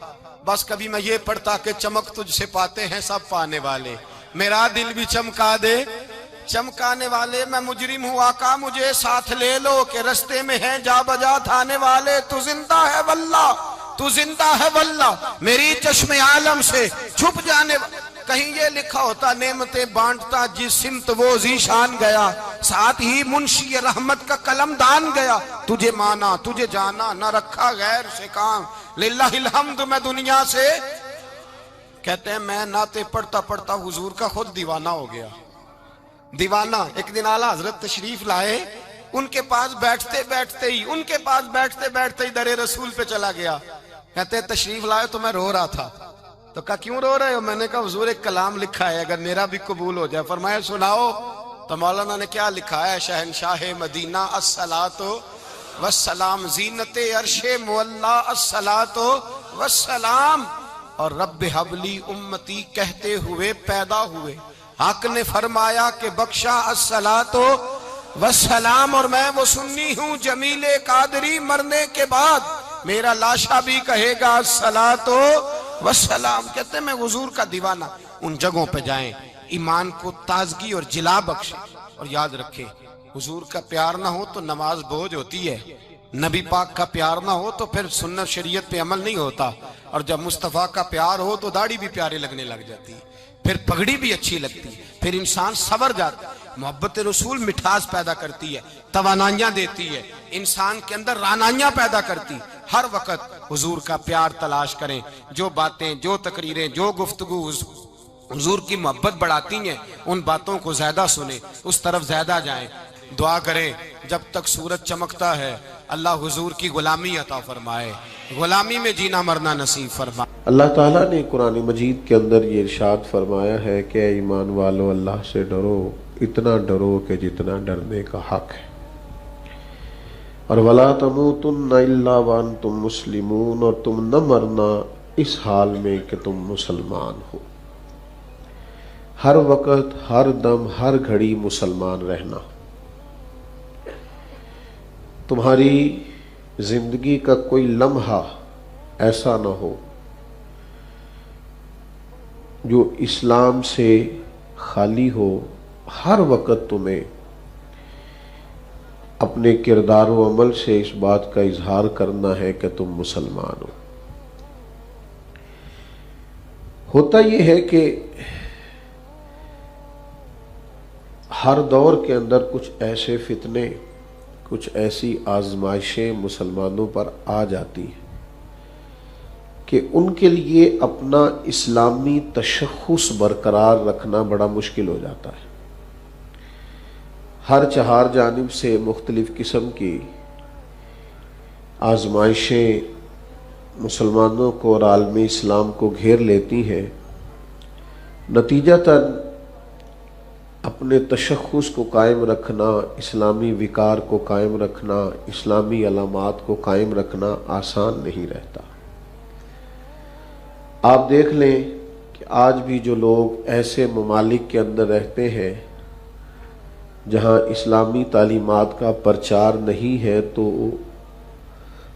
بس کبھی میں یہ پڑھتا کہ چمک تجھ سے پاتے ہیں سب پانے والے، میرا دل بھی چمکا دے چمکانے والے. میں مجرم ہوں آقا مجھے ساتھ لے لو کہ رستے میں ہیں جا بجا تھانے والے. تو زندہ ہے واللہ، تو زندہ ہے واللہ، میری چشم عالم سے چھپ جانے. کہیں یہ لکھا ہوتا نعمتیں بانٹتا جس سمت وہ ذیشان گیا، ساتھ ہی منشی رحمت کا قلم دان گیا. تجھے مانا تجھے جانا نہ رکھا غیر سے کام، للہ الحمد میں دنیا سے. کہتے ہیں میں نعتیں پڑھتا پڑھتا حضور کا خود دیوانہ ہو گیا، دیوانہ. ایک دن اعلیٰ حضرت تشریف لائے، ان کے پاس بیٹھتے بیٹھتے ہی در رسول پہ چلا گیا. کہتے ہیں تشریف لائے تو میں رو رہا تھا. تو کہا کیوں رو رہے ہو؟ میں نے کہا حضور ایک کلام لکھا ہے اگر میرا بھی قبول ہو جائے. فرمایا سناؤ. تو مولانا نے کیا لکھا ہے؟ شہنشاہ مدینہ الصلاۃ والسلام، زینت عرش مولا الصلاۃ والسلام، اور رب حبلی امتی کہتے ہوئے پیدا ہوئے، حق نے فرمایا کہ بخشا الصلاۃ والسلام، اور میں وہ سنی ہوں جمیل قادری مرنے کے بعد میرا لاشا بھی کہے گا الصلاۃ والسلام۔ کہتے ہیں میں حضور کا دیوانہ۔ ان جگہوں پہ جائیں، ایمان کو تازگی اور جلا بخشے، اور یاد رکھیں حضور کا پیار نہ ہو تو نماز بوجھ ہوتی ہے، نبی پاک کا پیار نہ ہو تو پھر سنت شریعت پہ عمل نہیں ہوتا، اور جب مصطفیٰ کا پیار ہو تو داڑھی بھی پیارے لگنے لگ جاتی ہے، پھر پگڑی بھی اچھی لگتی ہے، پھر انسان صبر جاتا ہے۔ محبت رسول مٹھاس پیدا کرتی ہے، توانائیاں دیتی ہے، انسان کے اندر رانائیاں پیدا کرتی۔ ہر وقت حضور کا پیار تلاش کریں، جو باتیں، جو تقریریں، جو گفتگو حضور کی محبت بڑھاتی ہیں ان باتوں کو زیادہ سنیں، اس طرف زیادہ جائیں۔ دعا کریں جب تک سورج چمکتا ہے اللہ حضور کی غلامی عطا فرمائے، غلامی میں جینا مرنا نصیب فرمائے۔ اللہ تعالیٰ نے قرآن مجید کے اندر یہ ارشاد فرمایا ہے کہ اے ایمان والو اللہ سے ڈرو، اتنا ڈرو کہ جتنا ڈرنے کا حق ہے، اور وَلَا تَمُوتُنَّ إِلَّا وَأَنْتُمْ مُسْلِمُونَ، اور تم نہ مرنا اس حال میں کہ تم مسلمان ہو۔ ہر وقت، ہر دم، ہر گھڑی مسلمان رہنا۔ تمہاری زندگی کا کوئی لمحہ ایسا نہ ہو جو اسلام سے خالی ہو۔ ہر وقت تمہیں اپنے کردار و عمل سے اس بات کا اظہار کرنا ہے کہ تم مسلمان ہو۔ ہوتا یہ ہے کہ ہر دور کے اندر کچھ ایسے فتنے، کچھ ایسی آزمائشیں مسلمانوں پر آ جاتی ہیں کہ ان کے لیے اپنا اسلامی تشخص برقرار رکھنا بڑا مشکل ہو جاتا ہے۔ ہر چہار جانب سے مختلف قسم کی آزمائشیں مسلمانوں کو اور عالم اسلام کو گھیر لیتی ہیں۔ نتیجتاً اپنے تشخص کو قائم رکھنا، اسلامی وقار کو قائم رکھنا، اسلامی علامات کو قائم رکھنا آسان نہیں رہتا۔ آپ دیکھ لیں کہ آج بھی جو لوگ ایسے ممالک کے اندر رہتے ہیں جہاں اسلامی تعلیمات کا پرچار نہیں ہے، تو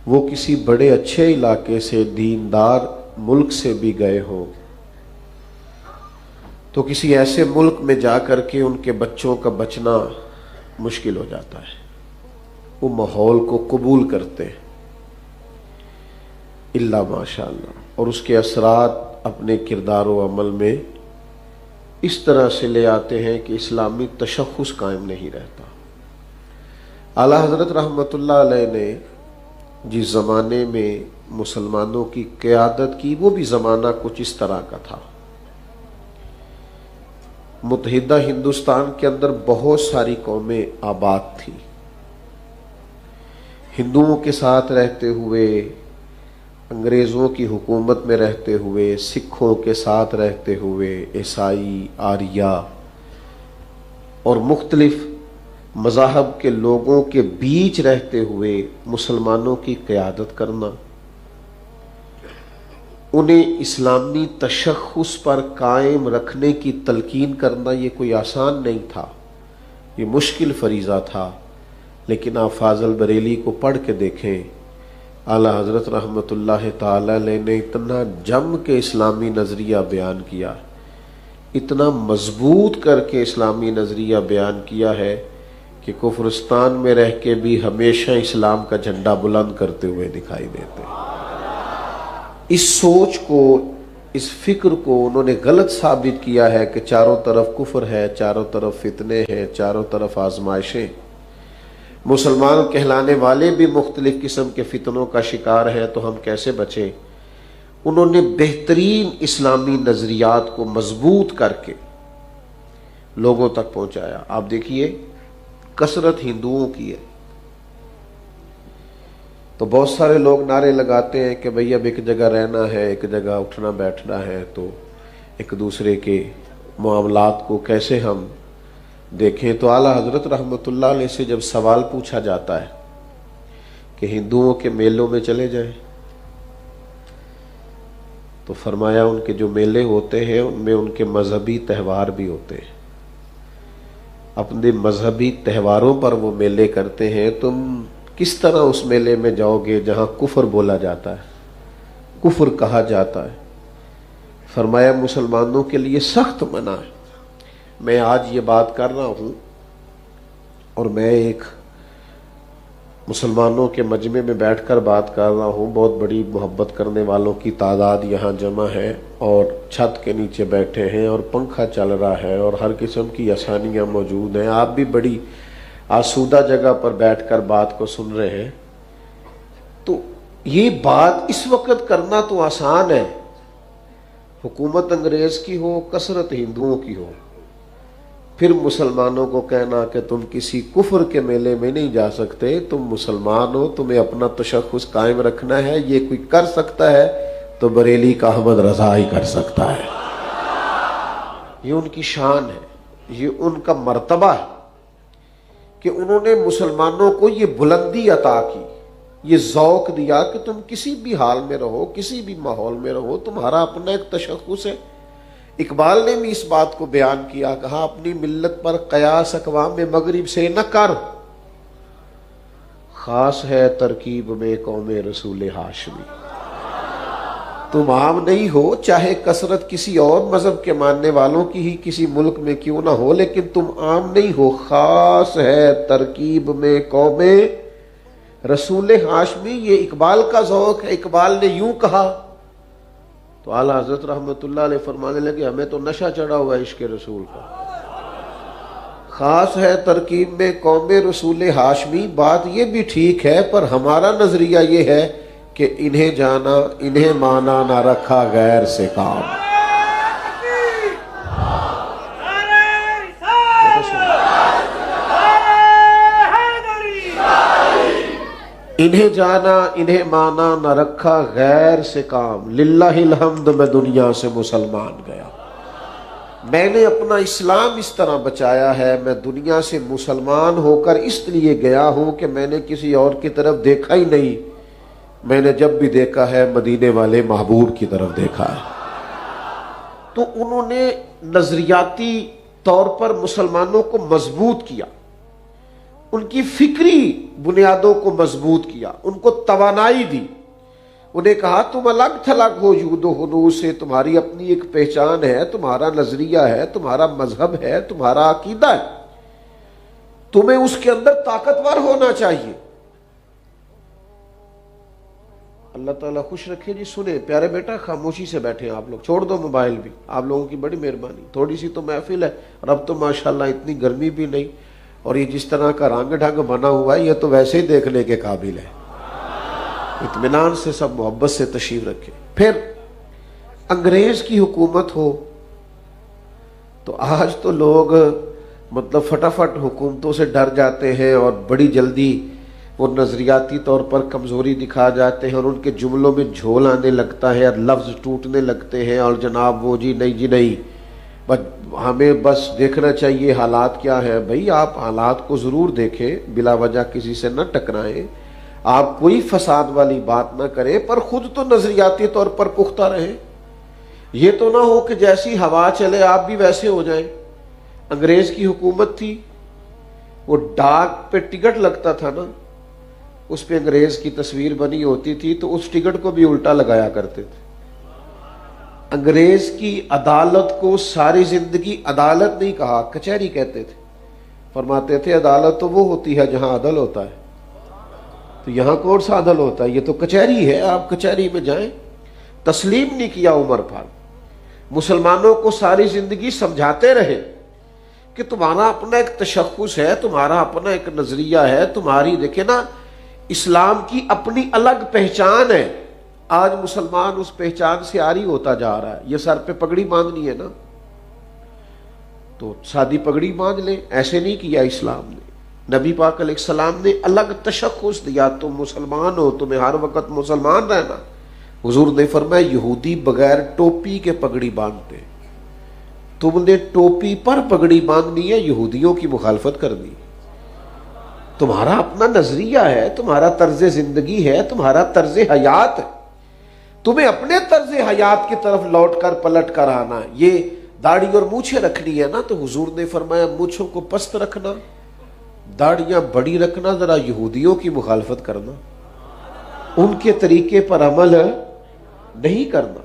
وہ کسی بڑے اچھے علاقے سے، دیندار ملک سے بھی گئے ہوں تو کسی ایسے ملک میں جا کر کے ان کے بچوں کا بچنا مشکل ہو جاتا ہے۔ وہ ماحول کو قبول کرتے ہیں الا ماشاء اللہ، اور اس کے اثرات اپنے کردار و عمل میں اس طرح سے لے آتے ہیں کہ اسلامی تشخص قائم نہیں رہتا۔ اعلیٰ حضرت رحمۃ اللہ علیہ نے جس زمانے میں مسلمانوں کی قیادت کی، وہ بھی زمانہ کچھ اس طرح کا تھا۔ متحدہ ہندوستان کے اندر بہت ساری قومیں آباد تھیں، ہندوؤں کے ساتھ رہتے ہوئے، انگریزوں کی حکومت میں رہتے ہوئے، سکھوں کے ساتھ رہتے ہوئے، عیسائی، آریہ اور مختلف مذاہب کے لوگوں کے بیچ رہتے ہوئے مسلمانوں کی قیادت کرنا، انہیں اسلامی تشخص پر قائم رکھنے کی تلقین کرنا، یہ کوئی آسان نہیں تھا، یہ مشکل فریضہ تھا۔ لیکن آپ فاضل بریلی کو پڑھ کے دیکھیں، اعلیٰ حضرت رحمۃ اللہ تعالی علیہ نے اتنا جم کے اسلامی نظریہ بیان کیا، اتنا مضبوط کر کے اسلامی نظریہ بیان کیا ہے کہ کفرستان میں رہ کے بھی ہمیشہ اسلام کا جھنڈا بلند کرتے ہوئے دکھائی دیتے ہیں۔ اس سوچ کو، اس فکر کو انہوں نے غلط ثابت کیا ہے کہ چاروں طرف کفر ہے، چاروں طرف فتنے ہیں، چاروں طرف آزمائشیں، مسلمان کہلانے والے بھی مختلف قسم کے فتنوں کا شکار ہیں، تو ہم کیسے بچیں؟ انہوں نے بہترین اسلامی نظریات کو مضبوط کر کے لوگوں تک پہنچایا۔ آپ دیکھیے کثرت ہندوؤں کی ہے، تو بہت سارے لوگ نعرے لگاتے ہیں کہ بھئی اب ایک جگہ رہنا ہے، ایک جگہ اٹھنا بیٹھنا ہے، تو ایک دوسرے کے معاملات کو کیسے ہم دیکھیں۔ تو اعلیٰ حضرت رحمۃ اللہ علیہ سے جب سوال پوچھا جاتا ہے کہ ہندوؤں کے میلوں میں چلے جائیں، تو فرمایا ان کے جو میلے ہوتے ہیں ان میں ان کے مذہبی تہوار بھی ہوتے ہیں۔ اپنے مذہبی تہواروں پر وہ میلے کرتے ہیں، تم کس طرح اس میلے میں جاؤ گے جہاں کفر بولا جاتا ہے، کفر کہا جاتا ہے؟ فرمایا مسلمانوں کے لیے سخت منع ہے۔ میں آج یہ بات کر رہا ہوں اور میں ایک مسلمانوں کے مجمع میں بیٹھ کر بات کر رہا ہوں، بہت بڑی محبت کرنے والوں کی تعداد یہاں جمع ہے اور چھت کے نیچے بیٹھے ہیں اور پنکھا چل رہا ہے اور ہر قسم کی آسانیاں موجود ہیں، آپ بھی بڑی آسودہ جگہ پر بیٹھ کر بات کو سن رہے ہیں۔ تو یہ بات اس وقت کرنا تو آسان ہے، حکومت انگریز کی ہو، کثرت ہندوؤں کی ہو، پھر مسلمانوں کو کہنا کہ تم کسی کفر کے میلے میں نہیں جا سکتے، تم مسلمان ہو، تمہیں اپنا تشخص قائم رکھنا ہے، یہ کوئی کر سکتا ہے تو بریلی کا احمد رضا ہی کر سکتا ہے۔ یہ ان کی شان ہے، یہ ان کا مرتبہ ہے کہ انہوں نے مسلمانوں کو یہ بلندی عطا کی، یہ ذوق دیا کہ تم کسی بھی حال میں رہو، کسی بھی ماحول میں رہو، تمہارا اپنا ایک تشخص ہے۔ اقبال نے بھی اس بات کو بیان کیا، کہا اپنی ملت پر قیاس اقوام مغرب سے نہ کر، خاص ہے ترکیب میں قوم رسول ہاشمی۔ تم عام نہیں ہو، چاہے کثرت کسی اور مذہب کے ماننے والوں کی ہی کسی ملک میں کیوں نہ ہو، لیکن تم عام نہیں ہو، خاص ہے ترکیب میں قوم رسول ہاشمی۔ یہ اقبال کا ذوق ہے، اقبال نے یوں کہا تو اعلیٰ حضرت رحمۃ اللہ علیہ فرمانے لگے ہمیں تو نشہ چڑھا ہوا ہے عشق رسول کا۔ خاص ہے ترکیب میں قوم رسول ہاشمی، بات یہ بھی ٹھیک ہے، پر ہمارا نظریہ یہ ہے کہ انہیں جانا انہیں مانا نہ رکھا غیر سے کام۔ انہیں جانا انہیں مانا نہ رکھا غیر سے کام، للہ الحمد میں دنیا سے مسلمان گیا۔ میں نے اپنا اسلام اس طرح بچایا ہے، میں دنیا سے مسلمان ہو کر اس لیے گیا ہوں کہ میں نے کسی اور کی طرف دیکھا ہی نہیں، میں نے جب بھی دیکھا ہے مدینے والے محبوب کی طرف دیکھا ہے۔ تو انہوں نے نظریاتی طور پر مسلمانوں کو مضبوط کیا، ان کی فکری بنیادوں کو مضبوط کیا، ان کو توانائی دی، انہیں کہا تم الگ تھلگ ہو یود و حنوز سے، تمہاری اپنی ایک پہچان ہے، تمہارا نظریہ ہے، تمہارا مذہب ہے، تمہارا عقیدہ ہے، تمہیں اس کے اندر طاقتور ہونا چاہیے۔ اللہ تعالیٰ خوش رکھے جی۔ سنیں پیارے بیٹا، خاموشی سے بیٹھے آپ لوگ، چھوڑ دو موبائل بھی، آپ لوگوں کی بڑی مہربانی، تھوڑی سی تو محفل ہے، اور اب تو ماشاءاللہ اتنی گرمی بھی نہیں، اور یہ جس طرح کا رنگ ڈھنگ بنا ہوا ہے یہ تو ویسے ہی دیکھنے کے قابل ہے۔ اطمینان سے سب محبت سے تشریف رکھے۔ پھر انگریز کی حکومت ہو تو آج تو لوگ مطلب فٹافٹ حکومتوں سے ڈر جاتے ہیں اور بڑی جلدی وہ نظریاتی طور پر کمزوری دکھا جاتے ہیں اور ان کے جملوں میں جھول آنے لگتا ہے اور لفظ ٹوٹنے لگتے ہیں، اور جناب وہ جی نہیں جی نہیں، ہمیں بس دیکھنا چاہیے حالات کیا ہے۔ بھئی آپ حالات کو ضرور دیکھیں، بلا وجہ کسی سے نہ ٹکرائیں، آپ کوئی فساد والی بات نہ کریں، پر خود تو نظریاتی طور پر پختہ رہیں۔ یہ تو نہ ہو کہ جیسی ہوا چلے آپ بھی ویسے ہو جائیں۔ انگریز کی حکومت تھی، وہ ڈاک پہ ٹکٹ لگتا تھا نا، اس پہ انگریز کی تصویر بنی ہوتی تھی، تو اس ٹکٹ کو بھی الٹا لگایا کرتے تھے۔ انگریز کی عدالت کو ساری زندگی عدالت نہیں کہا، کچہری کہتے تھے، فرماتے تھے عدالت تو وہ ہوتی ہے جہاں عدل ہوتا ہے، تو یہاں کون سا عدل ہوتا ہے، یہ تو کچہری ہے، آپ کچہری میں جائیں۔ تسلیم نہیں کیا عمر فاروق، مسلمانوں کو ساری زندگی سمجھاتے رہے کہ تمہارا اپنا ایک تشخص ہے، تمہارا اپنا ایک نظریہ ہے، تمہاری دیکھیں نا اسلام کی اپنی الگ پہچان ہے۔ آج مسلمان اس پہچان سے عاری ہوتا جا رہا ہے۔ یہ سر پہ پگڑی باندھنی ہے نا، تو سادی پگڑی باندھ لیں، ایسے نہیں کیا اسلام نے۔ نبی پاک علیہ السلام نے الگ تشخص دیا، تم مسلمان ہو، تمہیں ہر وقت مسلمان رہنا۔ حضور نے فرمایا یہودی بغیر ٹوپی کے پگڑی باندھتے، تم نے ٹوپی پر پگڑی باندھنی ہے، یہودیوں کی مخالفت کرنی۔ تمہارا اپنا نظریہ ہے، تمہارا طرز زندگی ہے، تمہارا طرز حیات ہے، تمہیں اپنے طرز حیات کی طرف لوٹ کر پلٹ کر آنا ہے۔ یہ داڑھی اور مونچھیں رکھنی ہے نا تو حضور نے فرمایا مونچھوں کو پست رکھنا، داڑیاں بڑی رکھنا، ذرا یہودیوں کی مخالفت کرنا، ان کے طریقے پر عمل نہیں کرنا۔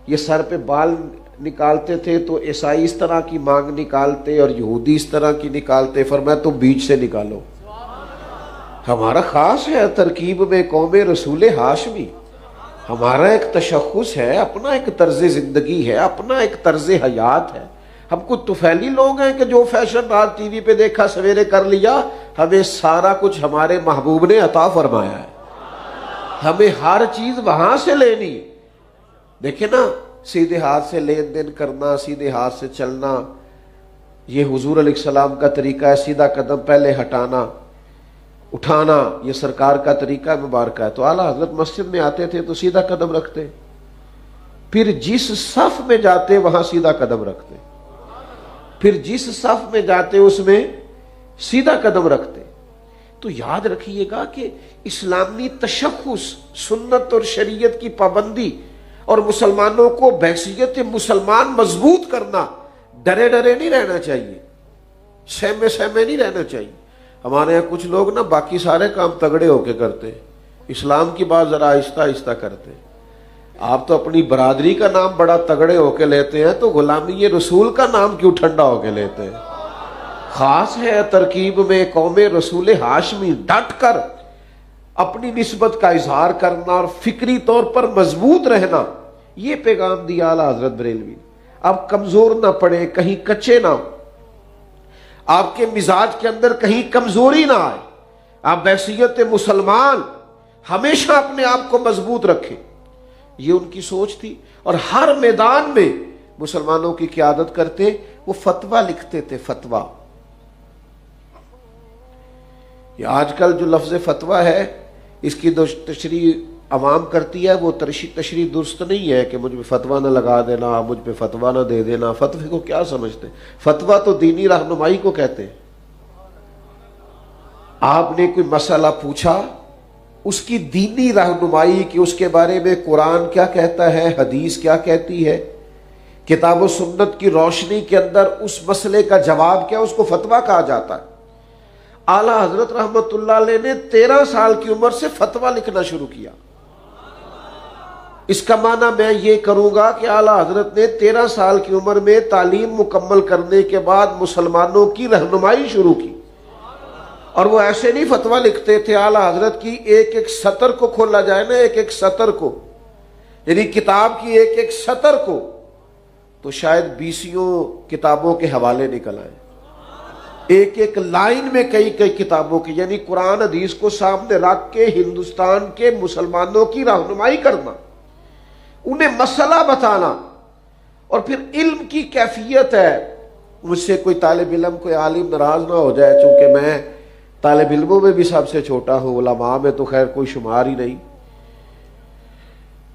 یہ سر پہ بال نکالتے تھے تو عیسائی اس طرح کی مانگ نکالتے اور یہودی اس طرح کی نکالتے، فرمایا تم بیچ سے نکالو۔ ہمارا خاص ہے ترکیب میں قوم رسول ہاشمی، ہمارا ایک تشخص ہے، اپنا ایک طرز زندگی ہے، اپنا ایک طرز حیات ہے۔ ہم کو طفیلی لوگ ہیں کہ جو فیشن رات ٹی وی پہ دیکھا سویرے کر لیا، ہمیں سارا کچھ ہمارے محبوب نے عطا فرمایا ہے، ہمیں ہر چیز وہاں سے لینی۔ دیکھیں نا، سیدھے ہاتھ سے لین دین کرنا، سیدھے ہاتھ سے چلنا، یہ حضور علیہ السلام کا طریقہ ہے۔ سیدھا قدم پہلے ہٹانا، اٹھانا، یہ سرکار کا طریقہ مبارکہ ہے۔ تو اعلیٰ حضرت مسجد میں آتے تھے تو سیدھا قدم رکھتے، پھر جس صف میں جاتے وہاں سیدھا قدم رکھتے، پھر جس صف میں جاتے اس میں سیدھا قدم رکھتے۔ تو یاد رکھیے گا کہ اسلامی تشخص، سنت اور شریعت کی پابندی اور مسلمانوں کو بحیثیت مسلمان مضبوط کرنا، ڈرے ڈرے نہیں رہنا چاہیے، سہمے سہمے نہیں رہنا چاہیے۔ ہمارے یہاں کچھ لوگ نا باقی سارے کام تگڑے ہو کے کرتے، اسلام کی بات ذرا آہستہ آہستہ کرتے۔ آپ تو اپنی برادری کا نام بڑا تگڑے ہو کے لیتے ہیں، تو غلامی رسول کا نام کیوں ٹھنڈا ہو کے لیتے ہیں؟ خاص ہے ترکیب میں قوم رسول ہاشمی، ڈٹ کر اپنی نسبت کا اظہار کرنا اور فکری طور پر مضبوط رہنا، یہ پیغام دیا اعلیٰ حضرت بریلوی۔ اب کمزور نہ پڑے، کہیں کچے نہ ہو، آپ کے مزاج کے اندر کہیں کمزوری نہ آئے، آپ بحیثیت مسلمان ہمیشہ اپنے آپ کو مضبوط رکھیں، یہ ان کی سوچ تھی۔ اور ہر میدان میں مسلمانوں کی قیادت کرتے، وہ فتویٰ لکھتے تھے، فتویٰ۔ یہ آج کل جو لفظ فتویٰ ہے، اس کی تشریح عوام کرتی ہے، وہ تشریح درست نہیں ہے کہ مجھ پہ فتویٰ نہ لگا دینا، مجھ پہ فتویٰ نہ دے دینا۔ فتوے کو کیا سمجھتے؟ فتویٰ تو دینی رہنمائی کو کہتے ہیں۔ آپ نے کوئی مسئلہ پوچھا، اس کی دینی رہنمائی کہ اس کے بارے میں قرآن کیا کہتا ہے، حدیث کیا کہتی ہے، کتاب و سنت کی روشنی کے اندر اس مسئلے کا جواب کیا، اس کو فتویٰ کہا جاتا ہے۔ اعلیٰ حضرت رحمت اللہ علیہ نے 13 سال کی عمر سے فتویٰ لکھنا شروع کیا۔ اس کا معنی میں یہ کروں گا کہ اعلیٰ حضرت نے 13 سال کی عمر میں تعلیم مکمل کرنے کے بعد مسلمانوں کی رہنمائی شروع کی۔ اور وہ ایسے نہیں فتویٰ لکھتے تھے، اعلیٰ حضرت کی ایک ایک سطر کو کھولا جائے نا، ایک ایک سطر کو، یعنی کتاب کی ایک ایک سطر کو، تو شاید 20 کتابوں کے حوالے نکل آئے، ایک ایک لائن میں کئی کئی کتابوں کی، یعنی قرآن حدیث کو سامنے رکھ کے ہندوستان کے مسلمانوں کی رہنمائی کرنا، انہیں مسئلہ بتانا۔ اور پھر علم کی کیفیت ہے، مجھ سے کوئی طالب علم، کوئی عالم ناراض نہ ہو جائے، چونکہ میں طالب علموں میں بھی سب سے چھوٹا ہوں، علماء میں تو خیر کوئی شمار ہی نہیں۔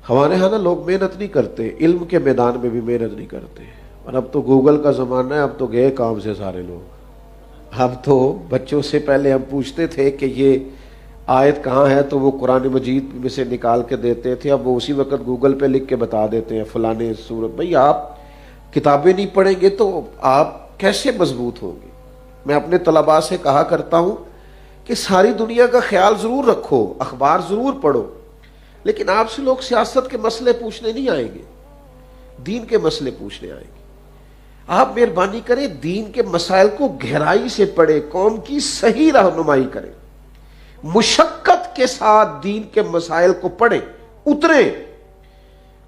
ہمارے ہاں نا لوگ محنت نہیں کرتے، علم کے میدان میں بھی محنت نہیں کرتے۔ اور اب تو گوگل کا زمانہ ہے، اب تو گئے کام سے سارے لوگ۔ اب تو بچوں سے پہلے ہم پوچھتے تھے کہ یہ آیت کہاں ہے، تو وہ قرآن مجید میں سے نکال کے دیتے تھے، اب وہ اسی وقت گوگل پہ لکھ کے بتا دیتے ہیں فلانے سورت۔ بھئی آپ کتابیں نہیں پڑھیں گے تو آپ کیسے مضبوط ہوں گے؟ میں اپنے طلباء سے کہا کرتا ہوں کہ ساری دنیا کا خیال ضرور رکھو، اخبار ضرور پڑھو، لیکن آپ سے لوگ سیاست کے مسئلے پوچھنے نہیں آئیں گے، دین کے مسئلے پوچھنے آئیں گے۔ آپ مہربانی کریں، دین کے مسائل کو گہرائی سے پڑھیں، قوم کی صحیح رہنمائی کریں، مشقت کے ساتھ دین کے مسائل کو پڑھیں، اتریں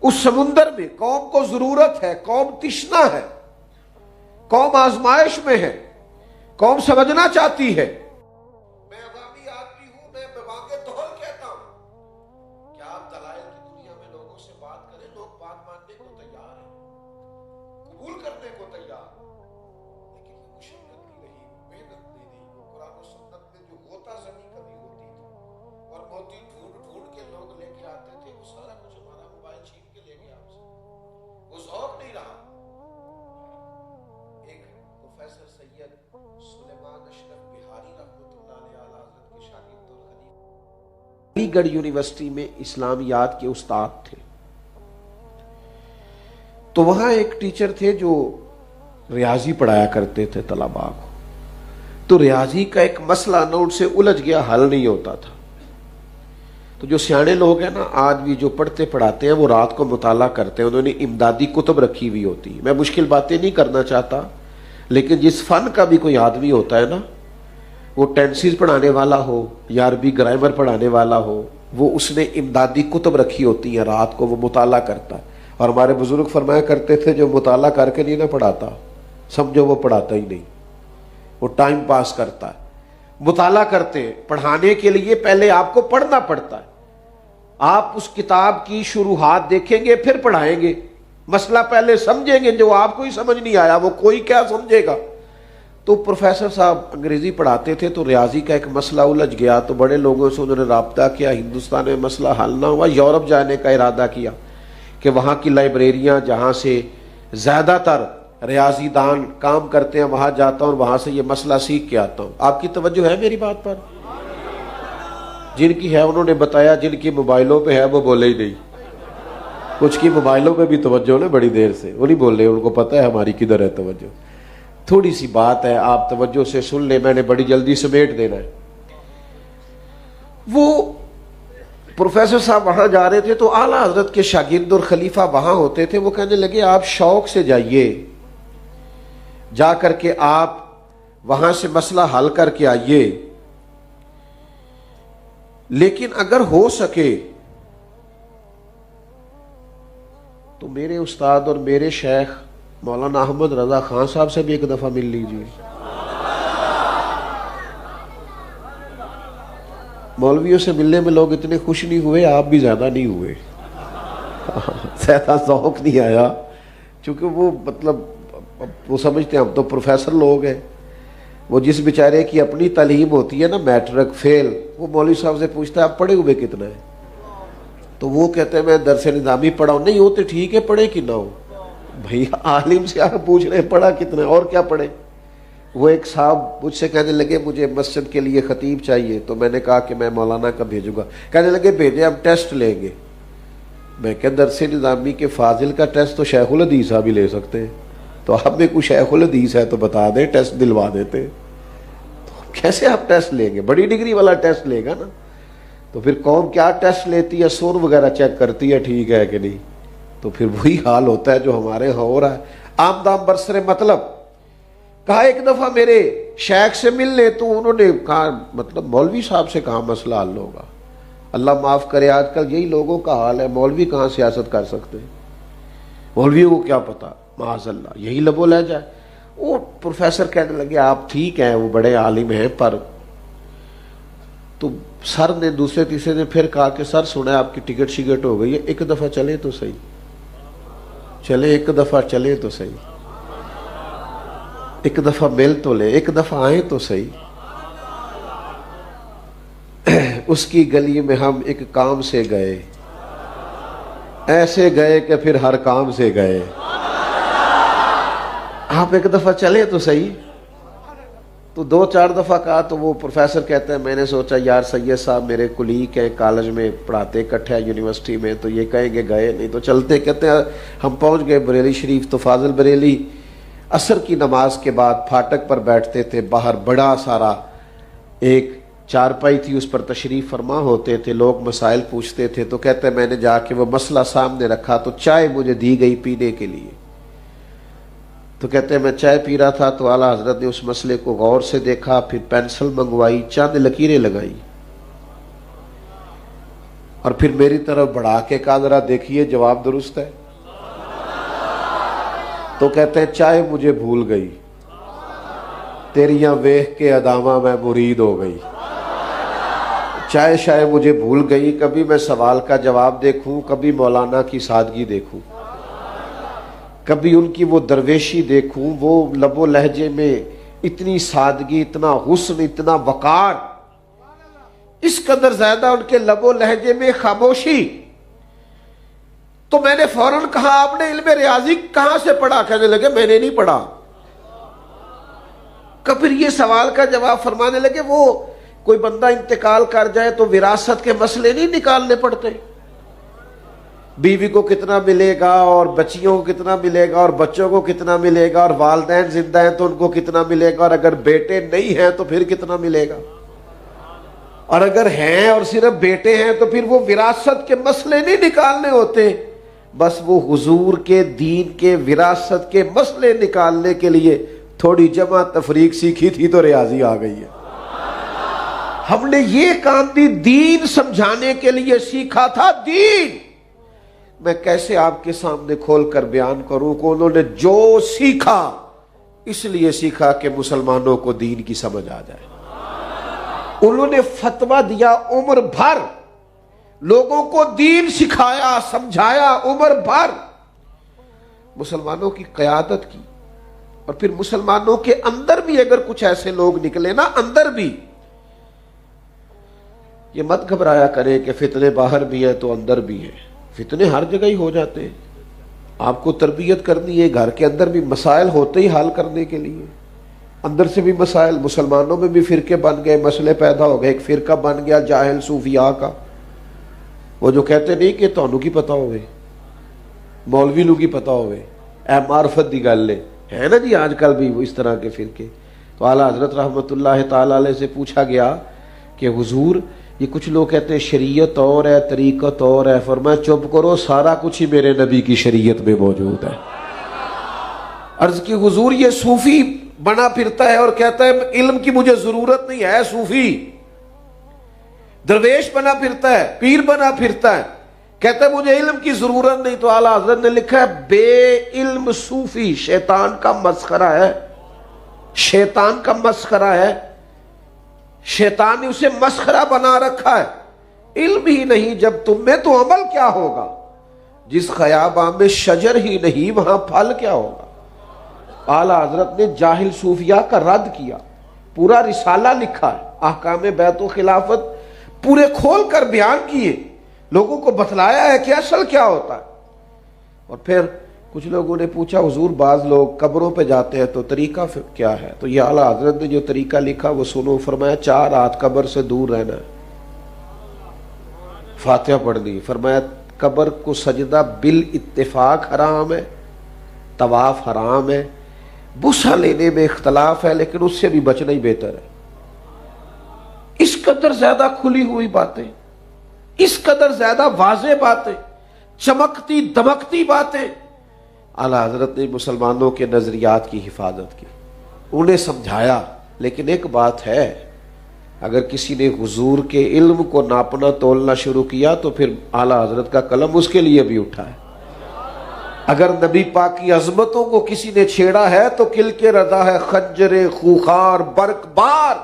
اس سمندر میں۔ قوم کو ضرورت ہے، قوم تشنا ہے، قوم آزمائش میں ہے، قوم سمجھنا چاہتی ہے۔ میں عوامی آدمی ہوں، میں بواقع دہل کہتا ہوں کہ آپ دلائل کی دنیا میں لوگوں سے بات کریں، لوگ بات ماننے کو تیار ہیں، قبول کرنے کو تیار، لیکن وہ مشقت بھی نہیں، محنت بھی نہیں۔ قرآن و سنت میں جو ہوتا زمین کبھی ہوتی تھی اور موتی ڈھونڈ ڈھونڈ کے لوگ لے کے آتے تھے، وہ سارا کچھ ہمارا موبائل چھین کے لے گیا آپ سے، وہ ذوق نہیں رہا۔ ایک پروفیسر سید سلیمان اشرف بہاری رحمۃ اللہ علیہ اعلیٰ حضرت کے شاگرد اور خلیفہ، علی گڑھ یونیورسٹی میں اسلامیات کے استاد تھے۔ تو وہاں ایک ٹیچر تھے جو ریاضی پڑھایا کرتے تھے طلباء کو. تو ریاضی کا ایک مسئلہ نہ ان سے الجھ گیا، حل نہیں ہوتا تھا. تو جو سیانے لوگ ہیں نا آج بھی جو پڑھتے پڑھاتے ہیں وہ رات کو مطالعہ کرتے ہیں، انہوں نے امدادی کتب رکھی ہوئی ہوتی. میں مشکل باتیں نہیں کرنا چاہتا، لیکن جس فن کا بھی کوئی آدمی ہوتا ہے نا، وہ ٹینسز پڑھانے والا ہو یا عربی گرامر پڑھانے والا ہو، وہ اس نے امدادی کتب رکھی ہوتی ہیں، رات کو وہ مطالعہ کرتا ہے. اور ہمارے بزرگ فرمایا کرتے تھے جو مطالعہ کر کے نہیں نہ پڑھاتا سمجھو وہ پڑھاتا ہی نہیں، وہ ٹائم پاس کرتا ہے. مطالعہ کرتے ہیں، پڑھانے کے لیے پہلے آپ کو پڑھنا پڑتا ہے. آپ اس کتاب کی شروحات دیکھیں گے پھر پڑھائیں گے. مسئلہ پہلے سمجھیں گے، جو آپ کو ہی سمجھ نہیں آیا وہ کوئی کیا سمجھے گا. تو پروفیسر صاحب انگریزی پڑھاتے تھے تو ریاضی کا ایک مسئلہ الجھ گیا، تو بڑے لوگوں سے انہوں نے رابطہ کیا، ہندوستان میں مسئلہ حل نہ ہوا، یورپ جانے کا ارادہ کیا کہ وہاں کی لائبریریاں جہاں سے زیادہ تر ریاضی دان کام کرتے ہیں وہاں جاتا ہوں اور وہاں سے یہ مسئلہ سیکھ کے آتا ہوں. آپ کی توجہ ہے میری بات پر؟ جن کی ہے انہوں نے بتایا، جن کی موبائلوں پہ ہے وہ بولے ہی نہیں. کچھ کی موبائلوں پہ بھی توجہ نا بڑی دیر سے، وہ نہیں بول رہے، ان کو پتہ ہے ہماری کدھر ہے توجہ. تھوڑی سی بات ہے، آپ توجہ سے سن لیں، میں نے بڑی جلدی سمیٹ دینا ہے. وہ پروفیسر صاحب وہاں جا رہے تھے تو اعلیٰ حضرت کے شاگرد اور خلیفہ وہاں ہوتے تھے. وہ کہنے لگے آپ شوق سے جائیے، جا کر کے آپ وہاں سے مسئلہ حل کر کے آئیے، لیکن اگر ہو سکے تو میرے استاد اور میرے شیخ مولانا احمد رضا خان صاحب سے بھی ایک دفعہ مل لیجیے. مولویوں سے ملنے میں لوگ اتنے خوش نہیں ہوئے، آپ بھی زیادہ نہیں ہوئے، زیادہ ذوق نہیں آیا، چونکہ وہ مطلب وہ سمجھتے ہیں ہم تو پروفیسر لوگ ہیں. وہ جس بیچارے کی اپنی تعلیم ہوتی ہے نا میٹرک فیل، وہ مولوی صاحب سے پوچھتا ہے آپ پڑھے ہوئے کتنا ہے، تو وہ کہتے ہیں میں درس نظامی پڑھا ہوں. نہیں ہوتے ٹھیک ہے، پڑھے کہ نہ ہو، بھئی عالم سے آپ پوچھ رہے ہیں پڑھا کتنا ہے اور کیا پڑھے. وہ ایک صاحب مجھ سے کہنے لگے مجھے مسجد کے لیے خطیب چاہیے، تو میں نے کہا کہ میں مولانا کا بھیجوں گا. کہنے لگے بھیجے ہم ٹیسٹ لیں گے. میں کہ درس نظامی کے فاضل کا ٹیسٹ تو شیخ الحدیث صاحب ہی لے سکتے ہیں، تو آپ میں کوئی شیخ الحدیث ہے تو بتا دیں، ٹیسٹ دلوا دیتے. تو کیسے آپ ٹیسٹ لیں گے؟ بڑی ڈگری والا ٹیسٹ لے گا نا. تو پھر قوم کیا ٹیسٹ لیتی ہے؟ سور وغیرہ چیک کرتی ہے ٹھیک ہے کہ نہیں. تو پھر وہی حال ہوتا ہے جو ہمارے ہاں ہو رہا ہے. عام دام برسر مطلب کہا ایک دفعہ میرے شیخ سے مل لے، تو انہوں نے کہا مطلب مولوی صاحب سے کہاں مسئلہ حل ہوگا. اللہ معاف کرے، آج کل یہی لوگوں کا حال ہے. مولوی کہاں سیاست کر سکتے ہیں؟ مولوی کو کیا پتا، معاذ اللہ یہی لبو لہ جائے. وہ پروفیسر کہنے لگے آپ ٹھیک ہیں، وہ بڑے عالم ہیں، پر تو سر نے دوسرے تیسرے نے پھر کہا کہ سر سنا آپ کی ٹکٹ شکٹ ہو گئی ہے، ایک دفعہ چلے تو صحیح، چلے ایک دفعہ چلے تو صحیح، ایک دفعہ مل تو لے، ایک دفعہ آئیں تو صحیح. اس کی گلی میں ہم ایک کام سے گئے، ایسے گئے کہ پھر ہر کام سے گئے. آپ ایک دفعہ چلے تو صحیح. تو دو چار دفعہ کہا تو وہ پروفیسر کہتے ہیں میں نے سوچا یار سید صاحب میرے کلیگ ہیں، کالج میں پڑھاتے اکٹھے یونیورسٹی میں، تو یہ کہیں گے گئے نہیں تو چلتے. کہتے ہیں ہم پہنچ گئے بریلی شریف. تو فاضل بریلی عصر کی نماز کے بعد پھاٹک پر بیٹھتے تھے، باہر بڑا سارا ایک چارپائی تھی، اس پر تشریف فرما ہوتے تھے، لوگ مسائل پوچھتے تھے. تو کہتے ہیں میں نے جا کے وہ مسئلہ سامنے رکھا تو چائے مجھے دی گئی پینے کے لیے. تو کہتے ہیں میں چائے پی رہا تھا تو اعلیٰ حضرت نے اس مسئلے کو غور سے دیکھا، پھر پینسل منگوائی، چند لکیریں لگائی اور پھر میری طرف بڑھا کے کہا ذرا دیکھیے جواب درست ہے. تو کہتے ہیں چائے مجھے بھول گئی، تیریاں ویخ کے ادامہ میں مرید ہو گئی. چائے شائے مجھے بھول گئی، کبھی میں سوال کا جواب دیکھوں، کبھی مولانا کی سادگی دیکھوں، کبھی ان کی وہ درویشی دیکھوں، وہ لب و لہجے میں اتنی سادگی، اتنا حسن، اتنا وقار، اس قدر زیادہ ان کے لب و لہجے میں خاموشی. تو میں نے فوراً کہا آپ نے علم ریاضی کہاں سے پڑھا؟ کہنے لگے میں نے نہیں پڑھا. پھر یہ سوال کا جواب فرمانے لگے وہ کوئی بندہ انتقال کر جائے تو وراثت کے مسئلے نہیں نکالنے پڑتے. بیوی کو کتنا ملے گا اور بچیوں کو کتنا ملے گا اور بچوں کو کتنا ملے گا اور والدین زندہ ہیں تو ان کو کتنا ملے گا اور اگر بیٹے نہیں ہیں تو پھر کتنا ملے گا اور اگر ہیں اور صرف بیٹے ہیں تو پھر وہ وراثت کے مسئلے نہیں نکالنے ہوتے، بس وہ حضور کے دین کے وراثت کے مسئلے نکالنے کے لیے تھوڑی جمع تفریق سیکھی تھی تو ریاضی آ گئی ہے۔ ہم نے یہ کام بھی دین سمجھانے کے لیے سیکھا تھا۔ دین میں کیسے آپ کے سامنے کھول کر بیان کروں کہ انہوں نے جو سیکھا اس لیے سیکھا کہ مسلمانوں کو دین کی سمجھ آ جائے۔ انہوں نے فتویٰ دیا عمر بھر، لوگوں کو دین سکھایا سمجھایا عمر بھر، مسلمانوں کی قیادت کی۔ اور پھر مسلمانوں کے اندر بھی اگر کچھ ایسے لوگ نکلے نا، اندر بھی، یہ مت گھبرایا کریں کہ فتنے باہر بھی ہیں تو اندر بھی ہیں، فتنے ہر جگہ ہی ہو جاتے ہیں۔ آپ کو تربیت کرنی ہے، گھر کے اندر بھی مسائل ہوتے ہی حل کرنے کے لیے، اندر سے بھی مسائل۔ مسلمانوں میں بھی فرقے بن گئے، مسئلے پیدا ہو گئے۔ ایک فرقہ بن گیا جاہل صوفیاء کا، وہ جو کہتے نہیں کہ تانوں کی پتہ ہوئے، مولوی لوگ کی پتہ ہوئے، اے معرفت دی گل ہے نا جی آج کل بھی وہ اس طرح کے فرقے۔ تو اعلیٰ حضرت رحمت اللہ تعالی علیہ سے پوچھا گیا کہ حضور یہ کچھ لوگ کہتے ہیں شریعت اور ہے طریقت اور ہے، فرمایا چپ کرو، سارا کچھ ہی میرے نبی کی شریعت میں موجود ہے۔ عرض کی حضور یہ صوفی بنا پھرتا ہے اور کہتا ہے علم کی مجھے ضرورت نہیں ہے، صوفی درویش بنا پھرتا ہے، پیر بنا پھرتا ہے، کہتا ہے مجھے علم کی ضرورت نہیں۔ تو اعلیٰ حضرت نے لکھا ہے بے علم صوفی شیطان کا مسخرہ ہے، شیطان کا مسخرہ ہے، شیطان نے اسے مسخرہ بنا رکھا ہے۔ علم ہی نہیں جب تم میں تو عمل کیا ہوگا؟ جس خیاباں میں شجر ہی نہیں وہاں پھل کیا ہوگا؟ اعلیٰ حضرت نے جاہل صوفیاء کا رد کیا، پورا رسالہ لکھا ہے، احکام بیعت و خلافت پورے کھول کر بیان کیے، لوگوں کو بتلایا ہے کہ اصل کیا ہوتا ہے۔ اور پھر کچھ لوگوں نے پوچھا حضور بعض لوگ قبروں پہ جاتے ہیں تو طریقہ کیا ہے؟ تو یہ اعلیٰ حضرت نے جو طریقہ لکھا وہ سنو۔ فرمایا 4 ہاتھ قبر سے دور رہنا ہے، فاتحہ پڑھ دی۔ فرمایا قبر کو سجدہ بالاتفاق حرام ہے، طواف حرام ہے، بوسہ لینے میں اختلاف ہے لیکن اس سے بھی بچنا ہی بہتر ہے۔ اس قدر زیادہ کھلی ہوئی باتیں، اس قدر زیادہ واضح باتیں، چمکتی دمکتی باتیں۔ اعلیٰ حضرت نے مسلمانوں کے نظریات کی حفاظت کی، انہیں سمجھایا۔ لیکن ایک بات ہے، اگر کسی نے حضور کے علم کو ناپنا تولنا شروع کیا تو پھر اعلیٰ حضرت کا قلم اس کے لیے بھی اٹھا ہے۔ اگر نبی پاک کی عظمتوں کو کسی نے چھیڑا ہے تو کل کے رضا ہے خنجر خوخار برق بار،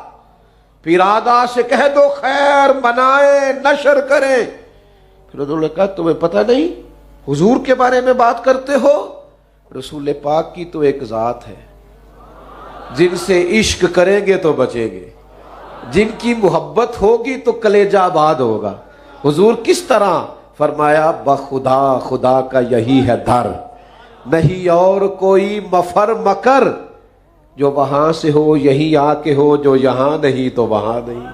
پھر آدھا سے کہہ دو خیر منائے نشر کریں۔ پھر انہوں نے کہا تمہیں پتہ نہیں حضور کے بارے میں بات کرتے ہو؟ رسول پاک کی تو ایک ذات ہے، جن سے عشق کریں گے تو بچیں گے، جن کی محبت ہوگی تو کلیجہ آباد ہوگا۔ حضور کس طرح؟ فرمایا بخدا خدا کا یہی ہے در، نہیں اور کوئی مفر مکر، جو وہاں سے ہو یہی آ کے ہو، جو یہاں نہیں تو وہاں نہیں۔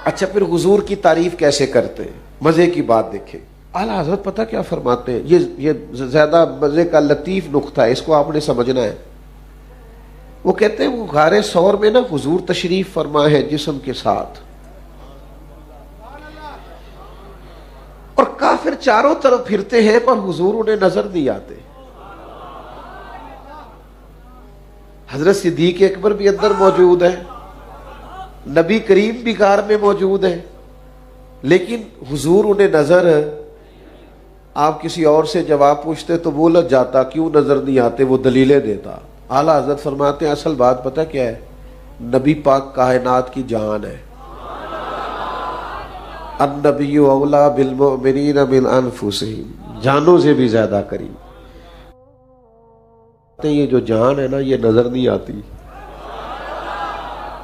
اچھا پھر حضور کی تعریف کیسے کرتے ہیں؟ مزے کی بات دیکھیں، اعلیٰ حضرت پتہ کیا فرماتے ہیں؟ یہ زیادہ مزے کا لطیف نقطہ ہے، اس کو آپ نے سمجھنا ہے۔ وہ کہتے ہیں وہ غار ثور میں نا حضور تشریف فرما ہے جسم کے ساتھ، اور کافر چاروں طرف پھرتے ہیں پر حضور انہیں نظر نہیں آتے۔ حضرت صدیق اکبر بھی اندر موجود ہے، نبی کریم بھی غار میں موجود ہے، لیکن حضور انہیں نظر، آپ کسی اور سے جواب پوچھتے تو وہ لگ جاتا کیوں نظر نہیں آتے، وہ دلیلیں دیتا۔ اعلیٰ حضرت فرماتے ہیں اصل بات پتہ کیا ہے؟ نبی پاک کائنات کی جان ہے۔ النبی اولا بالمؤمنین من انفسہم، جانوں سے بھی زیادہ قریب۔ یہ جو جان ہے نا یہ نظر نہیں آتی۔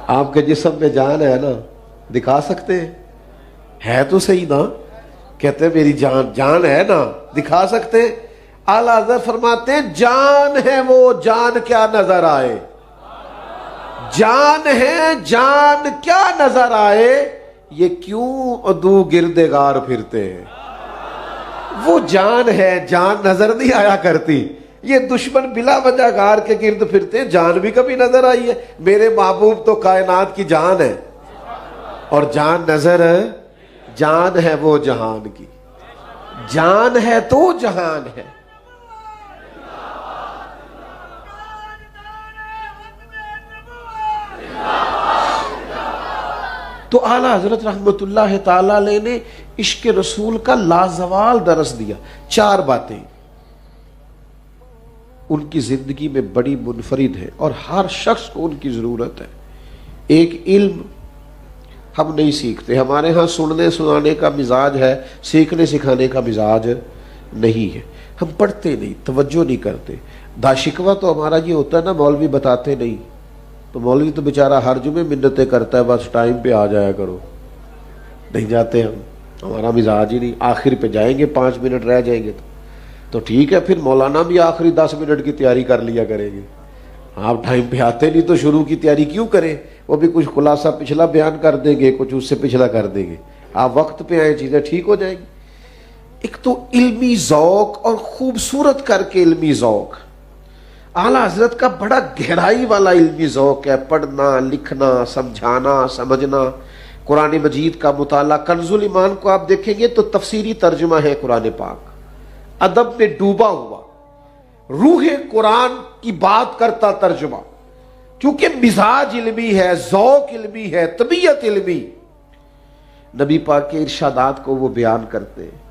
آپ کے جسم میں جان ہے نا، دکھا سکتے ہیں؟ ہے تو صحیح نا؟ کہتے ہیں میری جان، جان ہے نا، دکھا سکتے ہیں؟ اعلیٰ حضرت فرماتے ہیں جان ہے وہ، جان کیا نظر آئے، جان ہے جان کیا نظر آئے، یہ کیوں عدو گردگار پھرتے ہیں؟ وہ جان ہے، جان نظر نہیں آیا کرتی. یہ دشمن بلا وجہ غار کے گرد پھرتے ہیں، جان بھی کبھی نظر آئی ہے؟ میرے محبوب تو کائنات کی جان ہے، اور جان نظر ہے، جان ہے وہ جہان کی، جان ہے تو جہان ہے. تو اعلیٰ حضرت رحمت اللہ تعالی علیہ نے عشق رسول کا لازوال درس دیا. 4 باتیں ان کی زندگی میں بڑی منفرد ہیں اور ہر شخص کو ان کی ضرورت ہے. ایک علم ہم نہیں سیکھتے، ہمارے ہاں سننے سنانے کا مزاج ہے، سیکھنے سکھانے کا مزاج نہیں ہے. ہم پڑھتے نہیں، توجہ نہیں کرتے. داشکوہ تو ہمارا یہ ہوتا ہے نا، مولوی بتاتے نہیں، تو مولوی تو بیچارہ ہر جمعے منتیں کرتا ہے، بس ٹائم پہ آ جایا کرو. نہیں جاتے ہم، ہمارا مزاج ہی نہیں. آخر پہ جائیں گے، 5 منٹ رہ جائیں گے تو ٹھیک ہے، پھر مولانا بھی آخری 10 منٹ کی تیاری کر لیا کریں گے. آپ ٹائم پہ آتے نہیں تو شروع کی تیاری کیوں کریں؟ وہ بھی کچھ خلاصہ پچھلا بیان کر دیں گے، کچھ اس سے پچھلا کر دیں گے. آپ وقت پہ آئیں، چیزیں ٹھیک ہو جائیں گی. ایک تو علمی ذوق، اور خوبصورت کر کے علمی ذوق. اعلیٰ حضرت کا بڑا گہرائی والا علمی ذوق ہے، پڑھنا، لکھنا، سمجھانا، سمجھنا. قرآن مجید کا مطالعہ، کنز الایمان کو آپ دیکھیں گے تو تفسیری ترجمہ ہے قرآن پاک، ادب میں ڈوبا ہوا، روح قرآن کی بات کرتا ترجمہ، کیونکہ مزاج علمی ہے، ذوق علمی ہے، طبیعت علمی. نبی پاک کے ارشادات کو وہ بیان کرتے ہیں،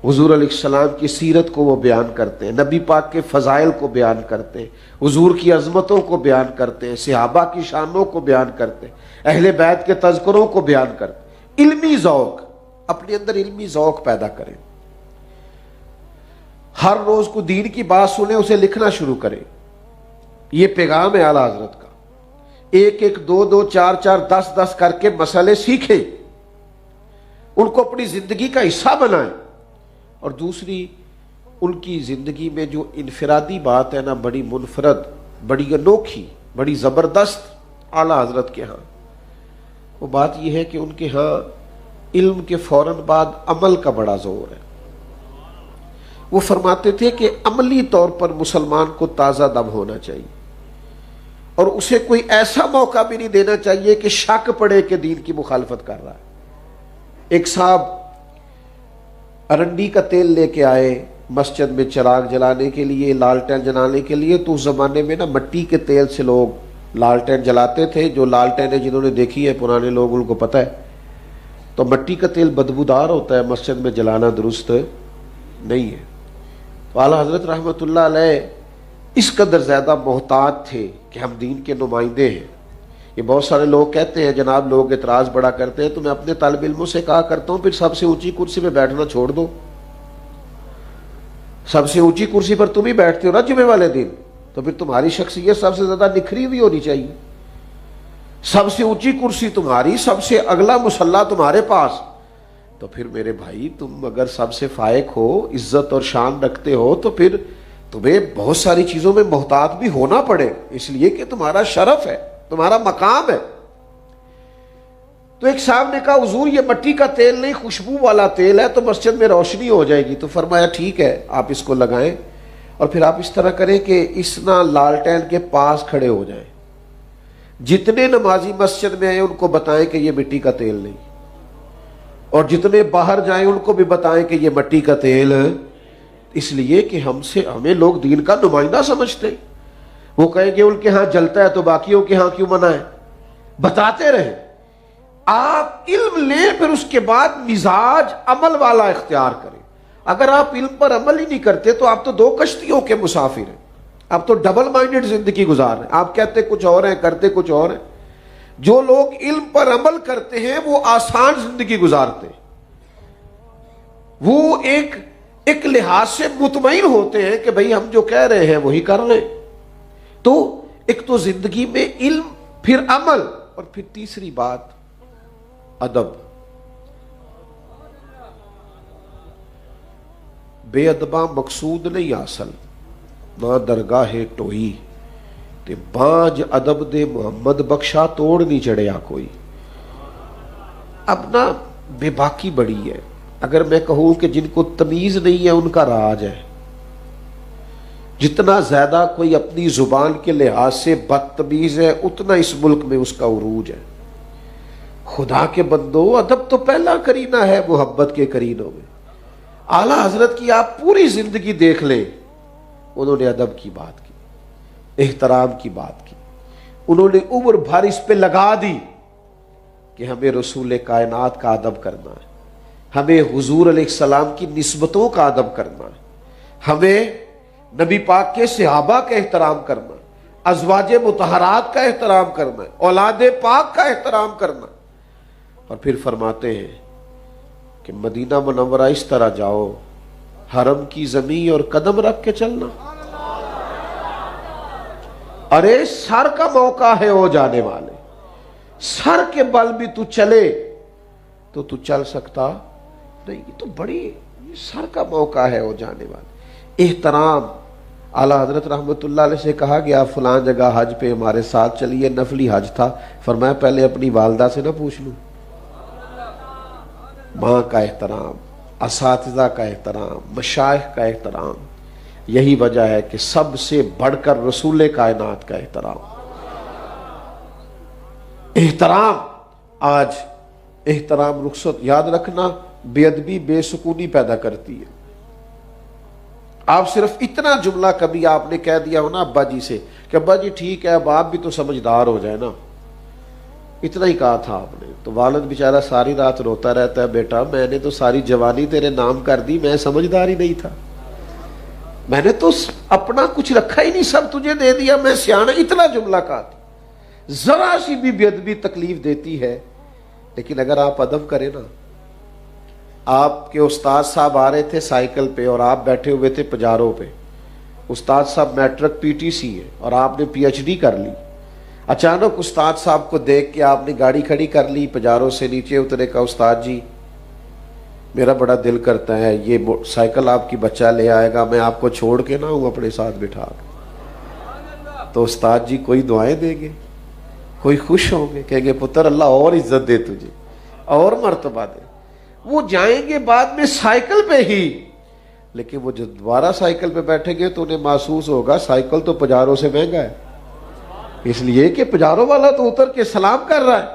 حضور علیہ السلام کی سیرت کو وہ بیان کرتے ہیں، نبی پاک کے فضائل کو بیان کرتے ہیں، حضور کی عظمتوں کو بیان کرتے ہیں، صحابہ کی شانوں کو بیان کرتے ہیں، اہل بیت کے تذکروں کو بیان کرتے ہیں. علمی ذوق، اپنے اندر علمی ذوق پیدا کریں. ہر روز کو دین کی بات سنیں، اسے لکھنا شروع کریں. یہ پیغام ہے اعلیٰ حضرت کا. 1-1 2-2 4-4 10-10 کر کے مسئلے سیکھیں، ان کو اپنی زندگی کا حصہ بنائیں. اور دوسری، ان کی زندگی میں جو انفرادی بات ہے نا، بڑی منفرد، بڑی انوکھی، بڑی زبردست اعلیٰ حضرت کے ہاں، وہ بات یہ ہے کہ ان کے ہاں علم کے فوراً بعد عمل کا بڑا زور ہے. وہ فرماتے تھے کہ عملی طور پر مسلمان کو تازہ دم ہونا چاہیے، اور اسے کوئی ایسا موقع بھی نہیں دینا چاہیے کہ شک پڑے کہ دین کی مخالفت کر رہا ہے. ایک صاحب ارنڈی کا تیل لے کے آئے مسجد میں چراغ جلانے کے لیے، لالٹین جلانے کے لیے. تو اس زمانے میں نا مٹی کے تیل سے لوگ لالٹین جلاتے تھے. جو لالٹینیں جنہوں نے دیکھی ہے پرانے لوگ، ان کو پتہ ہے. تو مٹی کا تیل بدبودار ہوتا ہے، مسجد میں جلانا درست نہیں ہے. تو اعلیٰ حضرت رحمۃ اللہ علیہ اس قدر زیادہ محتاط تھے کہ ہم دین کے نمائندے ہیں. یہ بہت سارے لوگ کہتے ہیں، جناب لوگ اعتراض بڑا کرتے ہیں، تو میں اپنے طالب علموں سے کہا کرتا ہوں پھر سب سے اونچی کرسی پہ بیٹھنا چھوڑ دو. سب سے اونچی کرسی پر تم ہی بیٹھتے ہو نا جمعے والے دن، تو پھر تمہاری شخصیت سب سے زیادہ نکھری ہوئی ہونی چاہیے. سب سے اونچی کرسی تمہاری، سب سے اگلا مصلی تمہارے پاس، تو پھر میرے بھائی تم اگر سب سے فائق ہو، عزت اور شان رکھتے ہو، تو پھر تمہیں بہت ساری چیزوں میں محتاط بھی ہونا پڑے، اس لیے کہ تمہارا شرف ہے، تمہارا مقام ہے. تو ایک صاحب نے کہا حضور یہ مٹی کا تیل نہیں، خوشبو والا تیل ہے، تو مسجد میں روشنی ہو جائے گی. تو فرمایا ٹھیک ہے، آپ اس کو لگائیں، اور پھر آپ اس طرح کریں کہ اس نہ لالٹین کے پاس کھڑے ہو جائیں. جتنے نمازی مسجد میں آئے ان کو بتائیں کہ یہ مٹی کا تیل نہیں، اور جتنے باہر جائیں ان کو بھی بتائیں کہ یہ مٹی کا تیل، اس لیے کہ ہمیں لوگ دین کا نمائندہ سمجھتے ہیں. وہ کہیں گے ان کے ہاں جلتا ہے تو باقیوں کے ہاں کیوں منع ہے؟ بتاتے رہیں. آپ علم لیں، پھر اس کے بعد مزاج عمل والا اختیار کریں. اگر آپ علم پر عمل ہی نہیں کرتے تو آپ تو 2 کشتیوں کے مسافر ہیں، آپ تو ڈبل مائنڈڈ زندگی گزار رہے ہیں. آپ کہتے کچھ اور ہیں، کرتے کچھ اور ہیں. جو لوگ علم پر عمل کرتے ہیں وہ آسان زندگی گزارتے ہیں، وہ ایک لحاظ سے مطمئن ہوتے ہیں کہ بھئی ہم جو کہہ رہے ہیں وہی کر لیں. تو ایک تو زندگی میں علم، پھر عمل، اور پھر تیسری بات ادب. بے ادباں مقصود نہیں حاصل، نہ درگاہ ٹوئی تے بانج ادب دے محمد بخشا توڑ نہیں چڑھیا کوئی. اب نا بے باکی بڑی ہے. اگر میں کہوں کہ جن کو تمیز نہیں ہے ان کا راج ہے. جتنا زیادہ کوئی اپنی زبان کے لحاظ سے بدتمیز ہے اتنا اس ملک میں اس کا عروج ہے. خدا کے بندو، ادب تو پہلا کرینہ ہے محبت کے کرینوں میں. اعلیٰ حضرت کی آپ پوری زندگی دیکھ لیں، انہوں نے ادب کی بات کی، احترام کی بات کی. انہوں نے عمر بھر اس پہ لگا دی کہ ہمیں رسول کائنات کا ادب کرنا ہے، ہمیں حضور علیہ السلام کی نسبتوں کا ادب کرنا ہے، ہمیں نبی پاک کے صحابہ کا احترام کرنا ہے، ازواج مطہرات کا احترام کرنا ہے، اولاد پاک کا احترام کرنا. اور پھر فرماتے ہیں کہ مدینہ منورہ اس طرح جاؤ، حرم کی زمین اور قدم رکھ کے چلنا. ارے سر کا موقع ہے او جانے والے، سر کے بل بھی تو چلے تو تو چل سکتا نہیں. یہ تو بڑی سر کا موقع ہے او جانے والے. احترام. اعلیٰ حضرت رحمت اللہ علیہ سے کہا کہ آپ فلاں جگہ حج پہ ہمارے ساتھ چلیے، نفلی حج تھا. فرمایا پہلے اپنی والدہ سے نہ پوچھ لوں. ماں کا احترام، اساتذہ کا احترام، مشائخ کا احترام. یہی وجہ ہے کہ سب سے بڑھ کر رسول کائنات کا احترام. احترام. آج احترام رخصت، یاد رکھنا، بے ادبی بے سکونی پیدا کرتی ہے. آپ صرف اتنا جملہ کبھی آپ نے کہہ دیا ہو نا ابا جی سے کہ ابا جی ٹھیک ہے اب آپ بھی تو سمجھدار ہو جائے نا، اتنا ہی کہا تھا آپ نے، تو والد بیچارہ ساری رات روتا رہتا ہے، بیٹا میں نے تو ساری جوانی تیرے نام کر دی، میں سمجھدار ہی نہیں تھا، میں نے تو اپنا کچھ رکھا ہی نہیں، سب تجھے دے دیا، میں سیانا. اتنا جملہ کہا تھا. ذرا سی بھی بے ادبی تکلیف دیتی ہے، لیکن اگر آپ ادب کریں نا. آپ کے استاد صاحب آ رہے تھے سائیکل پہ اور آپ بیٹھے ہوئے تھے پجاروں پہ. استاد صاحب میٹرک پی ٹی سی ہے اور آپ نے پی ایچ ڈی کر لی. اچانک استاد صاحب کو دیکھ کے آپ نے گاڑی کھڑی کر لی، پجاروں سے نیچے اترے، کا استاد جی میرا بڑا دل کرتا ہے یہ سائیکل آپ کی بچہ لے آئے گا، میں آپ کو چھوڑ کے نہ ہوں اپنے ساتھ بٹھا کے. تو استاد جی کوئی دعائیں دیں گے، کوئی خوش ہوں گے، کہیں گے پتر اللہ اور عزت دے تجھے اور مرتبہ دے. وہ جائیں گے بعد میں سائیکل پہ ہی، لیکن وہ جب دوبارہ سائیکل پہ بیٹھیں گے تو انہیں محسوس ہوگا سائیکل تو پجاروں سے مہنگا ہے، اس لیے کہ پجاروں والا تو اتر کے سلام کر رہا ہے.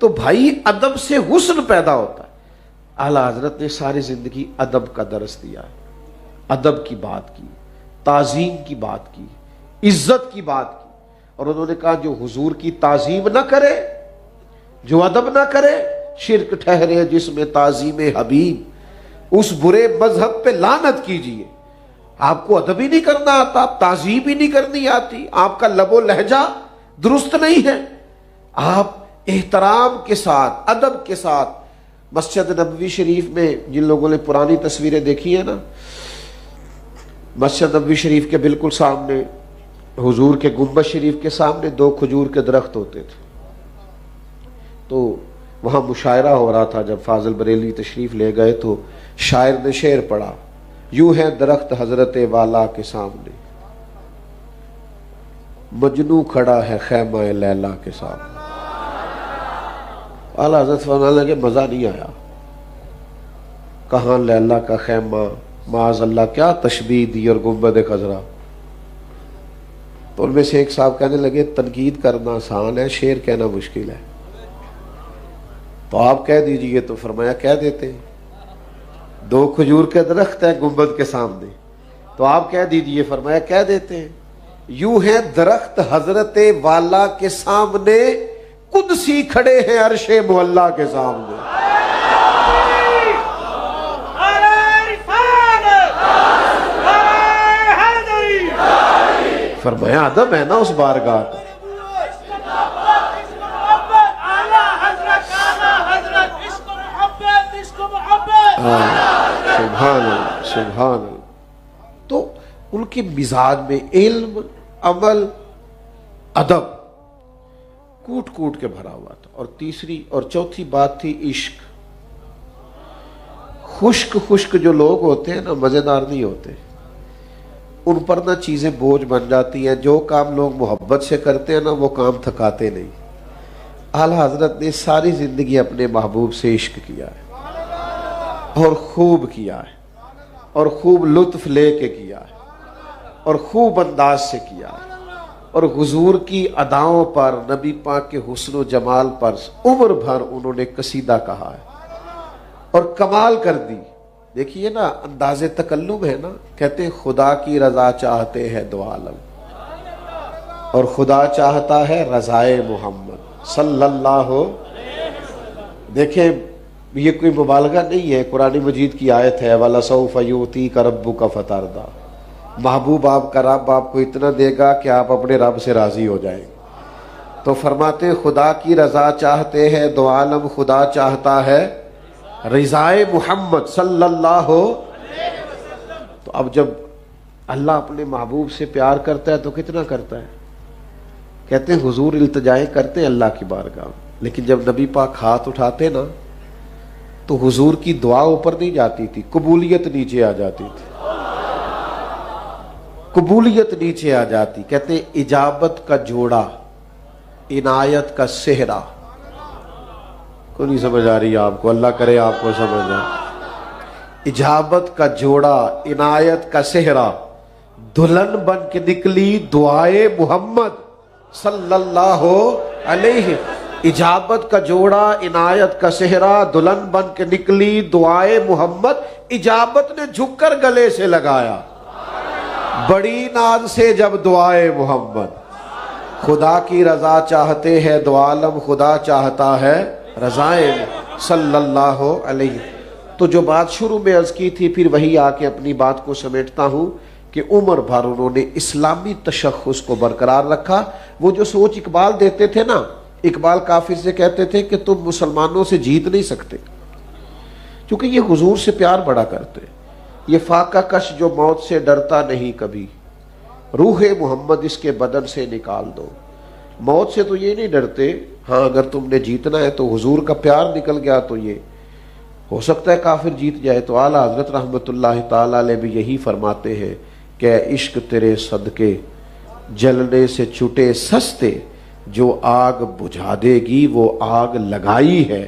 تو بھائی ادب سے حسن پیدا ہوتا ہے. اعلیٰ حضرت نے ساری زندگی ادب کا درس دیا ہے، ادب کی بات کی، تعظیم کی بات کی، عزت کی بات کی. اور انہوں نے کہا جو حضور کی تعظیم نہ کرے، جو ادب نہ کرے، شرک ٹھہرے جس میں تعظیم حبیب، اس برے مذہب پہ لعنت کیجیے. آپ کو ادب ہی نہیں کرنا آتا، تعظیم ہی نہیں کرنی آتی، آپ کا لب و لہجہ درست نہیں ہے. آپ احترام کے ساتھ، ادب کے ساتھ. مسجد نبوی شریف میں جن لوگوں نے پرانی تصویریں دیکھی ہیں نا، مسجد نبوی شریف کے بالکل سامنے، حضور کے گنبد شریف کے سامنے 2 کھجور کے درخت ہوتے تھے. تو وہاں مشاعرہ ہو رہا تھا. جب فاضل بریلوی تشریف لے گئے تو شاعر نے شعر پڑھا، یوں ہے درخت حضرت والا کے سامنے، مجنو کھڑا ہے خیمہ لیلا کے سامنے. اعلیٰ حضرت فرمانے لگے مزہ نہیں آیا، کہاں لیلا کا خیمہ، معاذ اللہ کیا تشبیہ دی، اور گنبد خضرا. تو ان میں سے ایک صاحب کہنے لگے تنقید کرنا آسان ہے، شعر کہنا مشکل ہے، تو آپ کہہ دیجئے. تو فرمایا کہہ دیتے ہیں. 2 کھجور کے درخت ہیں گنبد کے سامنے، تو آپ کہہ دیجئے. فرمایا کہہ دیتے ہیں. یوں ہے درخت حضرت والا کے سامنے، قدسی کھڑے ہیں عرش معلا کے سامنے. فرمایا ادب ہے نا اس بارگاہ کا. سبحان اللہ سبحان اللہ. تو ان کے مزاج میں علم، عمل، ادب کوٹ کوٹ کے بھرا ہوا تھا. اور تیسری اور چوتھی بات تھی عشق. خشک خشک جو لوگ ہوتے ہیں نا مزیدار نہیں ہوتے، ان پر نہ چیزیں بوجھ بن جاتی ہیں. جو کام لوگ محبت سے کرتے ہیں نا وہ کام تھکاتے نہیں. اعلیٰ حضرت نے ساری زندگی اپنے محبوب سے عشق کیا ہے. اور خوب کیا ہے، اور خوب لطف لے کے کیا ہے، اور خوب انداز سے کیا ہے، اور حضور کی اداؤں پر، نبی پاک کے حسن و جمال پر عمر بھر انہوں نے قصیدہ کہا ہے اور کمال کر دی۔ دیکھیے نا انداز تکلم ہے نا، کہتے ہیں خدا کی رضا چاہتے ہیں دو عالم، اور خدا چاہتا ہے رضائے محمد صلی اللہ ہو۔ دیکھیں یہ کوئی مبالغہ نہیں ہے، قرآن مجید کی آیت ہے وَلَسَوْفَ يُؤْتِيكَ رَبُّكَ فَتَرْضَىٰ، محبوب آپ کا رب آپ کو اتنا دے گا کہ آپ اپنے رب سے راضی ہو جائیں گے۔ تو فرماتے ہیں خدا کی رضا چاہتے ہیں دو عالم، خدا چاہتا ہے رضائے محمد صلی اللہ ہو۔ تو اب جب اللہ اپنے محبوب سے پیار کرتا ہے تو کتنا کرتا ہے؟ کہتے ہیں حضور التجائیں کرتے ہیں اللہ کی بارگاہ میں، لیکن جب نبی پاک ہاتھ اٹھاتے نا تو حضور کی دعا اوپر نہیں جاتی تھی، قبولیت نیچے آ جاتی تھی، قبولیت نیچے آ جاتی۔ کہتے ہیں اجابت کا جوڑا، عنایت کا صحرا، کو نہیں سمجھ آ رہی آپ کو؟ اللہ کرے آپ کو سمجھ آئے۔ اجابت کا جوڑا، عنایت کا صحرا، دلہن بن کے نکلی دعائے محمد صلی اللہ علیہ۔ اجابت کا جوڑا، عنایت کا صحرا، دلہن بن کے نکلی دعائے محمد، اجابت نے جھک کر گلے سے لگایا بڑی ناز سے جب دعائے محمد۔ خدا کی رضا چاہتے ہیں دو عالم، خدا چاہتا ہے رضائے صلی اللہ علیہ۔ تو جو بات شروع میں عرض کی تھی پھر وہی آ کے اپنی بات کو سمیٹتا ہوں کہ عمر بھر انہوں نے اسلامی تشخص کو برقرار رکھا۔ وہ جو سوچ اقبال دیتے تھے نا، اقبال کافر سے کہتے تھے کہ تم مسلمانوں سے جیت نہیں سکتے کیونکہ یہ حضور سے پیار بڑا کرتے، یہ فاقہ کش جو موت سے ڈرتا نہیں کبھی، روح محمد اس کے بدن سے نکال دو۔ موت سے تو یہ نہیں ڈرتے، ہاں اگر تم نے جیتنا ہے تو حضور کا پیار نکل گیا تو یہ ہو سکتا ہے کافر جیت جائے۔ تو اعلیٰ حضرت رحمۃ اللہ تعالی علیہ بھی یہی فرماتے ہیں کہ عشق تیرے صدقے جلنے سے چھٹے سستے، جو آگ بجھا دے گی وہ آگ لگائی ہے،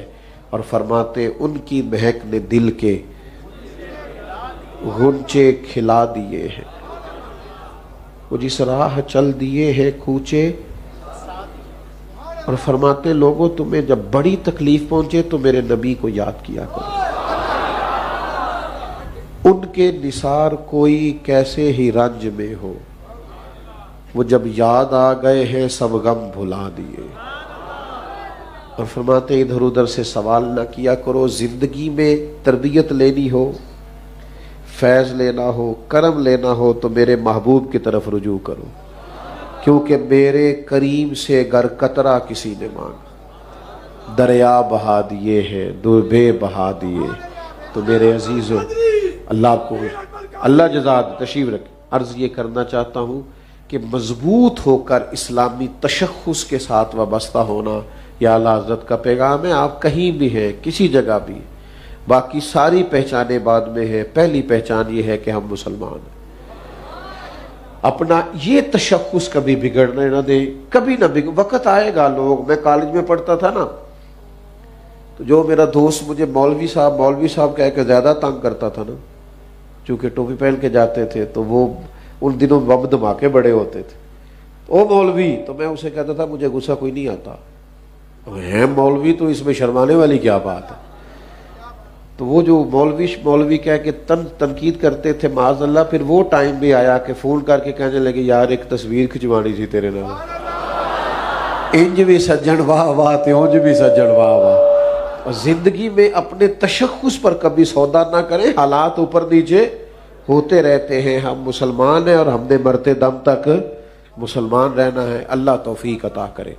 اور فرماتے ان کی مہک نے دل کے غنچے کھلا دیے ہیں، وہ جس راہ چل دیے ہیں کوچے۔ اور فرماتے لوگوں تمہیں جب بڑی تکلیف پہنچے تو میرے نبی کو یاد کیا کرو، ان کے نثار کوئی کیسے ہی رنج میں ہو، وہ جب یاد آ گئے ہیں سب غم بھلا دیے۔ اور فرماتے ادھر ادھر سے سوال نہ کیا کرو، زندگی میں تربیت لینی ہو، فیض لینا ہو، کرم لینا ہو تو میرے محبوب کی طرف رجوع کرو، کیونکہ میرے کریم سے گر قطرہ کسی نے مانگا دریا بہا دیے ہیں، دربے بہا دیے۔ تو میرے عزیزو اللہ آپ کو اللہ جزات تشریف رکھے۔ عرض یہ کرنا چاہتا ہوں کہ مضبوط ہو کر اسلامی تشخص کے ساتھ وابستہ ہونا یہ اعلیٰ حضرت کا پیغام ہے۔ آپ کہیں بھی ہیں، کسی جگہ بھی، باقی ساری پہچانیں بعد میں ہے، پہلی پہچان یہ ہے کہ ہم مسلمان ہیں۔ اپنا یہ تشخص کبھی بگڑنے نہ دیں، کبھی نہ وقت آئے گا لوگ، میں کالج میں پڑھتا تھا نا تو جو میرا دوست مجھے مولوی صاحب کہہ کے زیادہ تنگ کرتا تھا نا، چونکہ ٹوپی پہن کے جاتے تھے تو وہ ان دنوں بم دھماکے بڑے ہوتے تھے، او مولوی، تو میں اسے کہتا تھا مجھے غصہ کوئی نہیں آتا، ہے مولوی تو اس میں شرمانے والی کیا بات ہے۔ تو وہ جو مولوی کہہ کے تنقید کرتے تھے معاذ اللہ، پھر وہ ٹائم بھی آیا کہ فون کر کے کہنے لگے یار ایک تصویر کھچوانی تھی تیرے نام، انج بھی سجن واہ واہ تے اونج بھی سجن واہ واہ۔ اور زندگی میں اپنے تشخص پر کبھی سودا نہ کریں، حالات اوپر نیچے ہوتے رہتے ہیں، ہم مسلمان ہیں اور ہم نے مرتے دم تک مسلمان رہنا ہے۔ اللہ توفیق عطا کرے۔